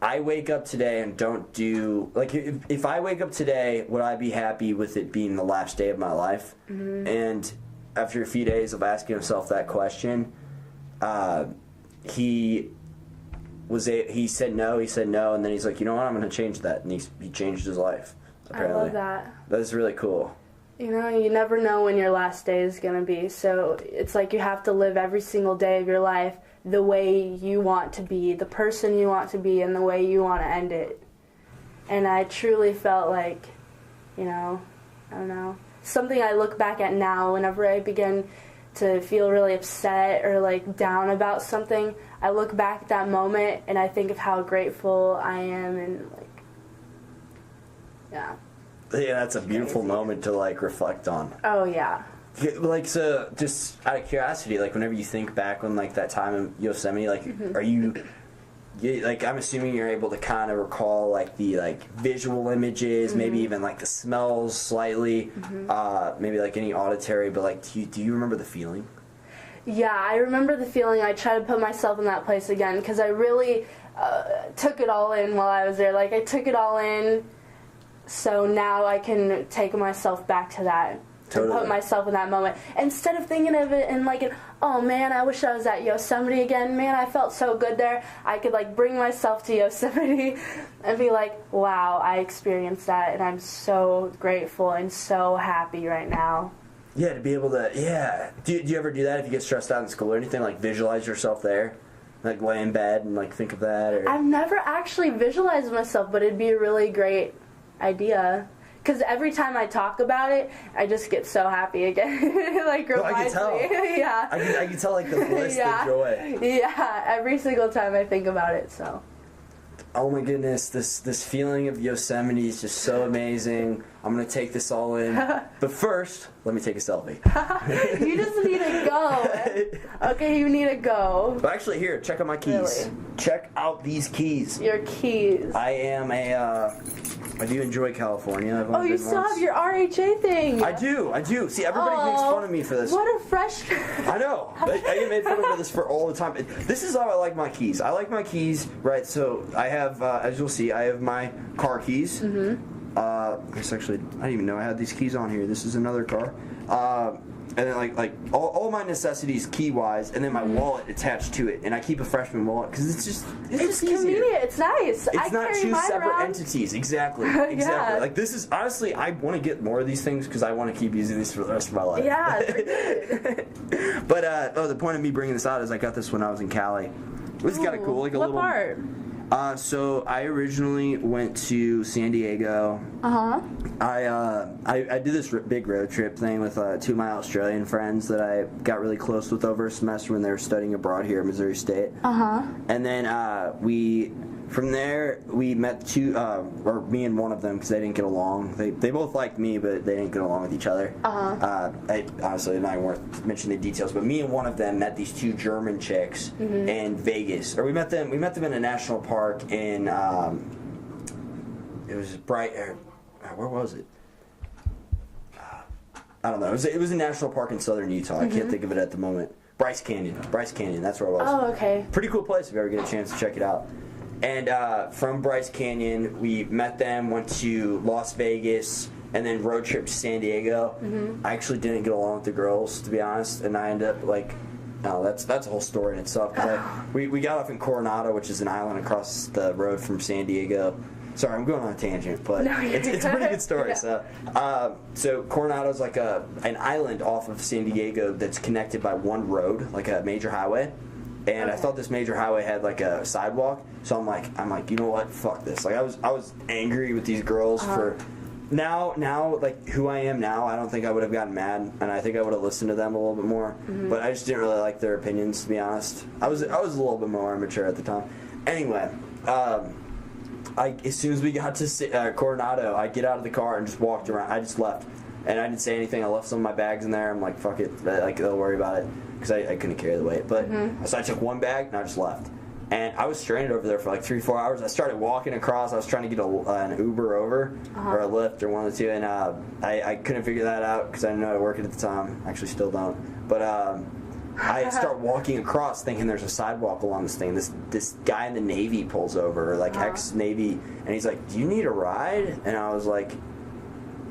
I wake up today and don't do, like, if I wake up today, would I be happy with it being the last day of my life? Mm-hmm. And after a few days of asking himself that question, he said no, and then he's like, you know what, I'm going to change that, and he changed his life, apparently. I love that. That's really cool. You know, you never know when your last day is going to be, so it's like you have to live every single day of your life the way you want to be, the person you want to be, and the way you want to end it. And I truly felt like, you know, I don't know, something I look back at now whenever I begin to feel really upset or, like, down about something. I look back at that moment and I think of how grateful I am, and, like, yeah. Yeah, that's a beautiful moment to, like, reflect on. Oh, yeah. Like, so, just out of curiosity, like, whenever you think back on, like, that time in Yosemite, like, are you, like, I'm assuming you're able to kind of recall, like, the, like, visual images, maybe even, like, the smells slightly, maybe, like, any auditory, but, like, do you remember the feeling? Yeah, I remember the feeling. I try to put myself in that place again, because I really took it all in while I was there. Like, I took it all in, so now I can take myself back to that. Totally. And put myself in that moment. Instead of thinking of it in, like, oh man, I wish I was at Yosemite again. Man, I felt so good there. I could, like, bring myself to Yosemite and be like, wow, I experienced that, and I'm so grateful and so happy right now. Yeah, to be able to, yeah. Do you ever do that if you get stressed out in school or anything? Like, visualize yourself there? Like, lay in bed and, like, think of that? Or? I've never actually visualized myself, but it'd be a really great idea. Because every time I talk about it, I just get so happy again. Like, reminds me. Yeah. I can tell, like, the bliss, the joy. Yeah, every single time I think about it, so. Oh my goodness, this feeling of Yosemite is just so amazing. I'm going to take this all in. But first, Let me take a selfie. You just need to go. Okay, you need to go. But actually, here, check out my keys. Really? Check out these keys. Your keys. I do enjoy California. I've Oh, only you been still once. have your RHA thing. I do. See, everybody makes fun of me for this. What a freshman. I know. I get made fun of for this for all the time. This is how I like my keys. I like my keys, right? So I have, as you'll see, I have my car keys. Mm-hmm. It's actually, I didn't even know I had these keys on here. This is another car. And then like all my necessities key-wise, and then my wallet attached to it. And I keep a freshman wallet because it's just convenient. It's nice. It's not two separate entities. Exactly. Yeah. Like this is honestly, I want to get more of these things because I want to keep using these for the rest of my life. Yeah, they're good. But the point of me bringing this out is I got this when I was in Cali. It was kind of cool. Like a what little part? So I originally went to San Diego. I did this big road trip thing with two of my Australian friends that I got really close with over a semester when they were studying abroad here at Missouri State. And then from there we met two, or me and one of them because they didn't get along. They both liked me, but they didn't get along with each other. I honestly not worth mentioning the details, but me and one of them met these two German chicks in Vegas. Or we met them in a national park in it was bright. Where was it? I don't know. It was a national park in southern Utah. I can't think of it at the moment. Bryce Canyon. That's where it was. Oh, okay. Pretty cool place if you ever get a chance to check it out. And from Bryce Canyon, we met them, went to Las Vegas, and then road trip to San Diego. I actually didn't get along with the girls, to be honest, and I ended up like, no, that's a whole story in itself. We got off in Coronado, which is an island across the road from San Diego. Sorry, I'm going on a tangent, but it's a pretty good story. Yeah. So Coronado's like an island off of San Diego that's connected by one road, like a major highway. And I thought this major highway had like a sidewalk, so I'm like, you know what? Fuck this. Like I was angry with these girls for. Now, like who I am now, I don't think I would have gotten mad, and I think I would have listened to them a little bit more. But I just didn't really like their opinions, to be honest. I was a little bit more immature at the time. Anyway, as soon as we got to Coronado, I get out of the car and just walked around. I just left, and I didn't say anything. I left some of my bags in there. I'm like, fuck it, like they'll worry about it, because I couldn't carry the weight. But so I took one bag and I just left. And I was stranded over there for like 3-4 hours. I started walking across. I was trying to get an Uber over or a Lyft or one of the two, and I couldn't figure that out because I didn't know how to work it at the time. Actually, still don't. But I start walking across thinking there's a sidewalk along this thing. This guy in the Navy pulls over, like ex-Navy, and he's like, "Do you need a ride?" And I was like,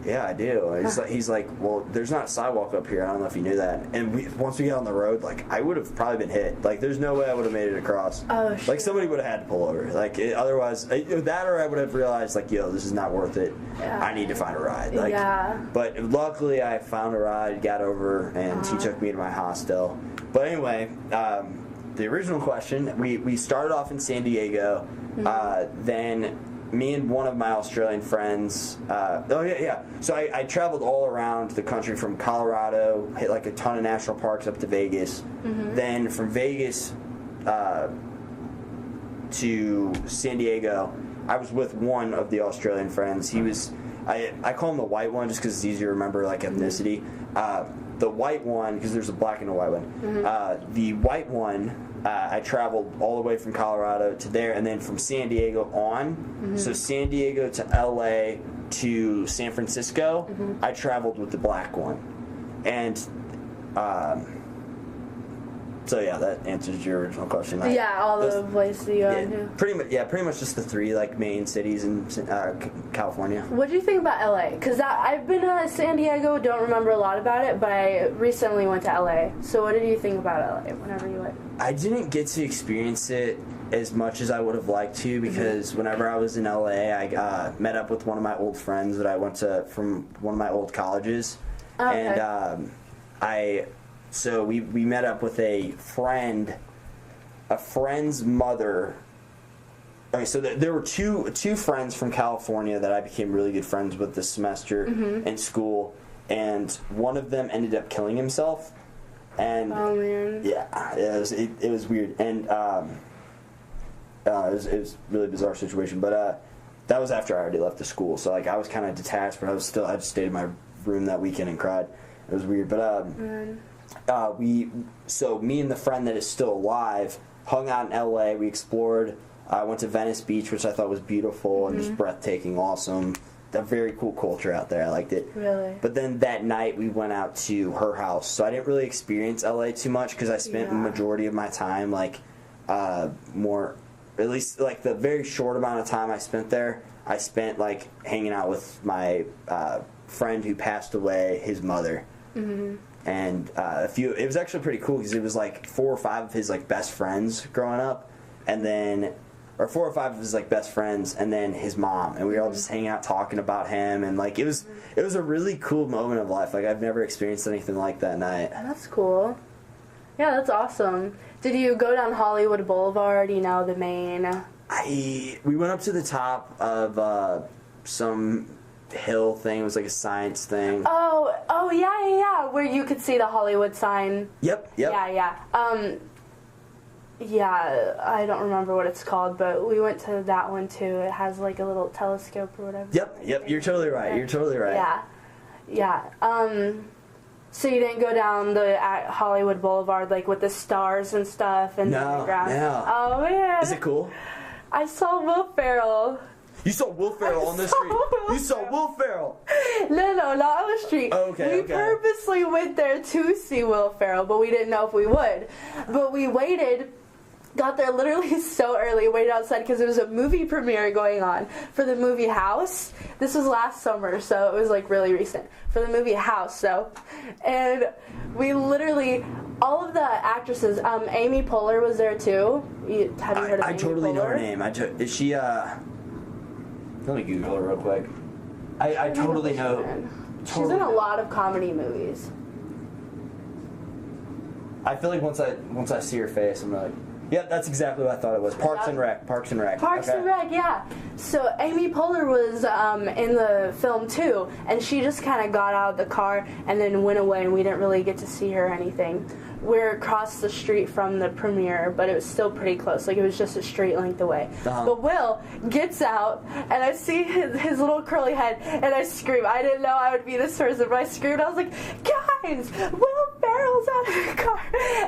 "Yeah, I do." And he's like, "Well, there's not a sidewalk up here. I don't know if you knew that." And once we got on the road, like I would have probably been hit. Like there's no way I would have made it across. Oh, shit. Like somebody would have had to pull over. Like otherwise, that or I would have realized like, yo, this is not worth it. Yeah. I need to find a ride. Like, but luckily I found a ride, got over, and he took me to my hostel. But anyway, the original question, we started off in San Diego, then me and one of my Australian friends, so I traveled all around the country from Colorado, hit like a ton of national parks up to Vegas, then from Vegas to San Diego. I was with one of the Australian friends. He was, I call him the white one just because it's easier to remember like ethnicity. The white one, because there's a black and a white one. The white one, I traveled all the way from Colorado to there, and then from San Diego on. So San Diego to LA to San Francisco, I traveled with the black one. And so yeah, that answers your original question. All the places you go to. Pretty much just the three like main cities in California. What do you think about LA? Because I've been to San Diego, don't remember a lot about it, but I recently went to LA. So what did you think about LA whenever you went? I didn't get to experience it as much as I would have liked to, because whenever I was in LA, I met up with one of my old friends that I went to from one of my old colleges, and So we met up with a friend's mother. Okay, so there were two friends from California that I became really good friends with this semester in school, and one of them ended up killing himself. And oh man, it was weird, and it was a really bizarre situation. But that was after I already left the school, so like I was kind of detached, but I just stayed in my room that weekend and cried. It was weird, but me and the friend that is still alive hung out in LA. We explored. I went to Venice Beach, which I thought was beautiful and just breathtaking, awesome. A very cool culture out there. I liked it. Really? But then that night we went out to her house, so I didn't really experience LA too much because I spent the majority of my time at least like the very short amount of time I spent there, I spent like hanging out with my friend who passed away, his mother. Mm-hmm. And it was actually pretty cool because it was like 4 or 5 of his like best friends growing up, and then, or 4 or 5 of his like best friends, and then his mom, and we were all just hanging out talking about him, and like it was a really cool moment of life. Like I've never experienced anything like that night. That's cool. Yeah, that's awesome. Did you go down Hollywood Boulevard? The main? We went up to the top of some hill thing. It was like a science thing. Oh yeah, where you could see the Hollywood sign. Yep. Yeah. Yeah, I don't remember what it's called, but we went to that one too. It has like a little telescope or whatever. Yep. You're totally right. Yeah. So you didn't go down the Hollywood Boulevard like with the stars and stuff and the ground? No. Oh man. Is it cool? I saw Will Ferrell. You saw Will Ferrell on the street? You saw Will Ferrell? No, not on the street. Okay. We purposely went there to see Will Ferrell, but we didn't know if we would. But we waited. Got there literally so early, waited outside because there was a movie premiere going on for the movie House. This was last summer, so it was like really recent. For the movie House, and we literally, all of the actresses, Amy Poehler was there too. Have you heard of Amy Poehler? I totally know her name. Is she, let me Google her real quick. I totally know. She's in a lot of comedy movies. I feel like once I see her face, I'm like, yeah, that's exactly what I thought it was. Parks and Rec, yeah. So Amy Poehler was in the film too, and she just kind of got out of the car and then went away, and we didn't really get to see her or anything. We're across the street from the premiere, but it was still pretty close. Like, it was just a straight length away. Uh-huh. But Will gets out, and I see his little curly head, and I scream. I didn't know I would be this person, but I screamed. I was like, guys, Will Ferrell's out of the car.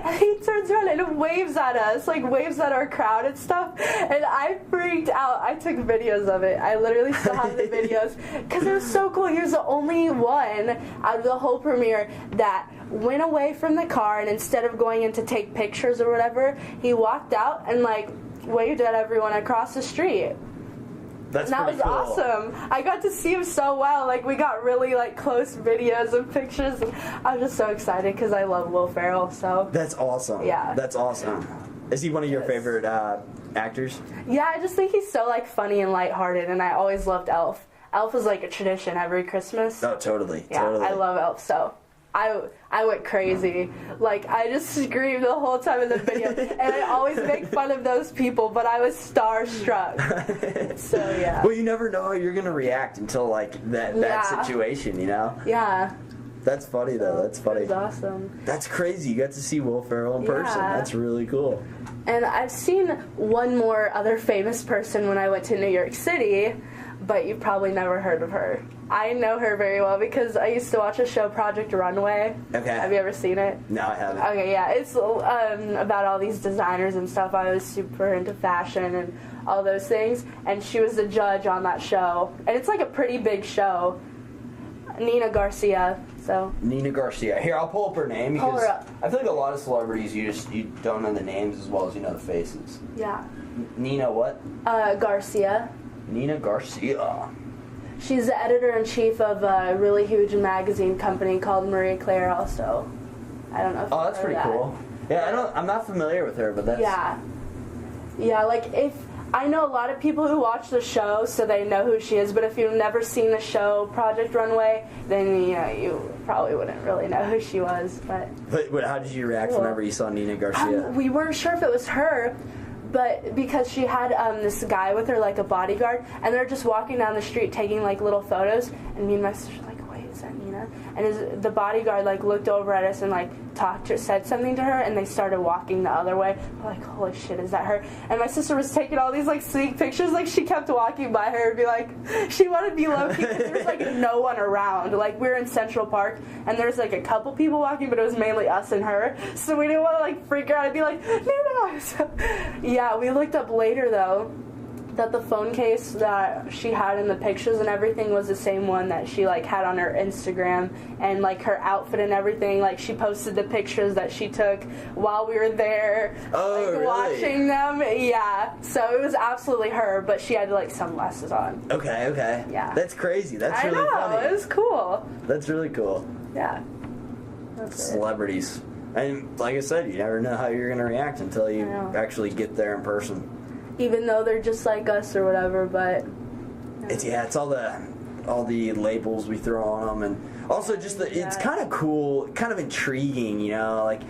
And he turns around and waves at us, like waves at our crowd and stuff. And I freaked out. I took videos of it. I literally still have the videos because it was so cool. He was the only one out of the whole premiere that went away from the car, and instead of going in to take pictures or whatever, he walked out and like waved at everyone across the street. That was cool. Awesome. I got to see him so well. Like, we got really like close videos and pictures. And I was just so excited because I love Will Ferrell. So that's awesome. Yeah, that's awesome. Is he one of your favorite actors? Yeah, I just think he's so like funny and lighthearted, and I always loved Elf. Elf is like a tradition every Christmas. Oh, totally. Yeah, totally. I love Elf so. I went crazy. Like, I just screamed the whole time in the video. And I always make fun of those people, but I was starstruck. So, yeah. Well, you never know how you're going to react until, like, that situation, you know? Yeah. That's funny, though. That's funny. That's awesome. That's crazy. You got to see Will Ferrell in person. That's really cool. And I've seen one more other famous person when I went to New York City, but you've probably never heard of her. I know her very well because I used to watch a show, Project Runway. Okay. Have you ever seen it? No, I haven't. Okay, yeah. It's about all these designers and stuff. I was super into fashion and all those things. And she was the judge on that show. And it's like a pretty big show. Nina Garcia. Nina Garcia. Here, I'll pull up her name because her up. I feel like a lot of celebrities you don't know the names as well as you know the faces. Yeah. Nina what? Garcia. Nina Garcia. She's the editor-in-chief of a really huge magazine company called Marie Claire also. I don't know if that's pretty cool. Yeah, I'm not familiar with her, but that's... Yeah, like, if... I know a lot of people who watch the show, so they know who she is, but if you've never seen the show Project Runway, then, you probably wouldn't really know who she was, but how did you react whenever you saw Nina Garcia? We weren't sure if it was her, but because she had this guy with her, like a bodyguard, and they're just walking down the street taking like little photos, and me and my sister were like, wait, is sent Nina. And the bodyguard, like, looked over at us and, like, said something to her, and they started walking the other way. We're like, holy shit, is that her? And my sister was taking all these, like, sneak pictures. Like, she kept walking by her and be like, she wanted to be low-key because there was, like, no one around. Like, we were in Central Park, and there's, like, a couple people walking, but it was mainly us and her. So we didn't want to, like, freak her out and be like, Nina! So, yeah, we looked up later, though, that the phone case that she had in the pictures and everything was the same one that she, like, had on her Instagram, and, like, her outfit and everything, like, she posted the pictures that she took while we were there, really? watching them. Yeah, so it was absolutely her, but she had, like, sunglasses on. Okay. Yeah. That's crazy. That's I really know, funny. it was cool. That's really cool. Yeah. That's it. Celebrities. And like I said, you never know how you're going to react until you actually get there in person. Even though they're just like us or whatever, but It's all the labels we throw on them, and also just it's kind of cool, kind of intriguing, you know, like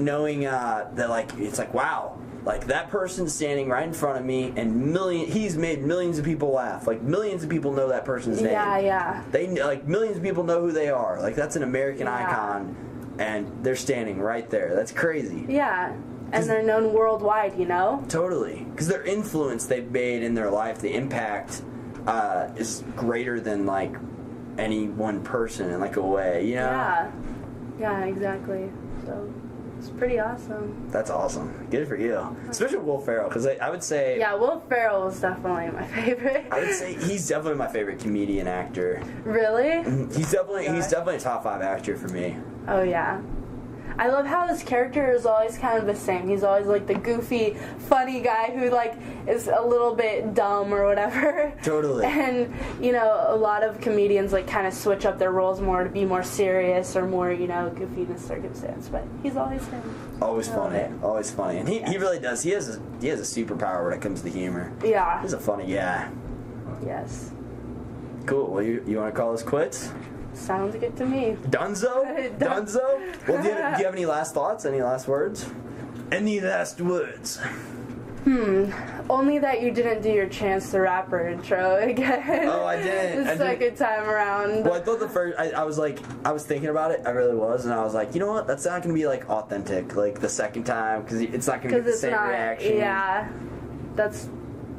knowing that, like, it's like, wow, like that person's standing right in front of me, and he's made millions of people laugh, like millions of people know that person's name. Yeah. They, like, millions of people know who they are, like that's an American icon, and they're standing right there. That's crazy. Yeah. And they're known worldwide, you know? Totally. Because their influence they've made in their life, the impact is greater than, like, any one person in, like, a way, you know? Yeah, exactly. So, it's pretty awesome. That's awesome. Good for you. Especially Will Ferrell, because I would say... Yeah, Will Ferrell is definitely my favorite. I would say he's definitely my favorite comedian actor. Really? He's definitely a top 5 actor for me. Oh, yeah. I love how his character is always kind of the same. He's always, like, the goofy, funny guy who, like, is a little bit dumb or whatever. Totally. And, you know, a lot of comedians, like, kind of switch up their roles more to be more serious or more, you know, goofy in the circumstance. But he's always him. Always funny. And he really does. He has a superpower when it comes to humor. Yeah. He's a funny guy. Yes. Cool. Well, you want to call us quits? Sounds good to me. Dunzo? Well, do you have any last thoughts? Any last words? Any last words? Only that you didn't do your Chance the Rapper intro again. Oh, I didn't. The second time around. Well, I thought the first... I was thinking about it. I really was. And I was like, you know what? That's not going to be, like, authentic. Like, the second time. Because it's not going to get the same reaction. Yeah. That's...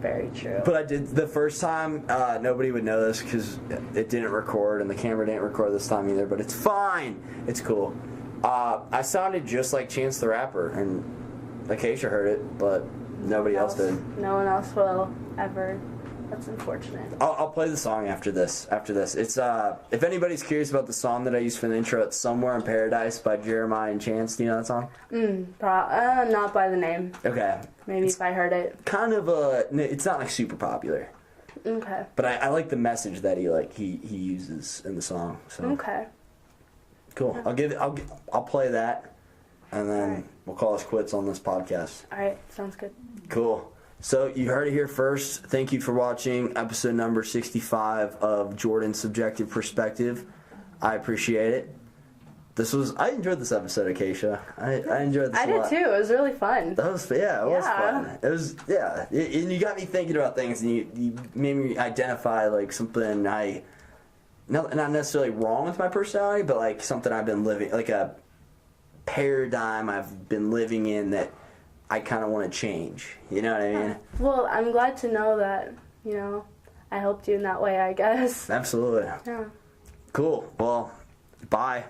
very true. But I did the first time. Nobody would know this because it didn't record and the camera didn't record this time either. But it's fine. It's cool. I sounded just like Chance the Rapper, and Acacia heard it, but nobody else did. No one else will ever. That's unfortunate. I'll play the song after this. It's if anybody's curious about the song that I used for the intro, it's "Somewhere in Paradise" by Jeremiah and Chance. Do you know that song? Not by the name. Okay. Maybe if I heard it. Kind of it's not like super popular. Okay. But I like the message that he uses in the song. So. Okay. Cool. I'll play that, and then we'll call us quits on this podcast. All right. Sounds good. Cool. So you heard it here first. Thank you for watching episode number 65 of Jordan's Subjective Perspective. I appreciate it. I enjoyed this episode, Acacia. I enjoyed this a lot. I did too. It was really fun. It was fun. It was, and you got me thinking about things, and you made me identify, like, something not necessarily wrong with my personality, but, like, something I've been living, like a paradigm I've been living in that I kind of want to change. You know what I mean? Well, I'm glad to know that, you know, I helped you in that way, I guess. Absolutely. Yeah. Cool. Well, bye.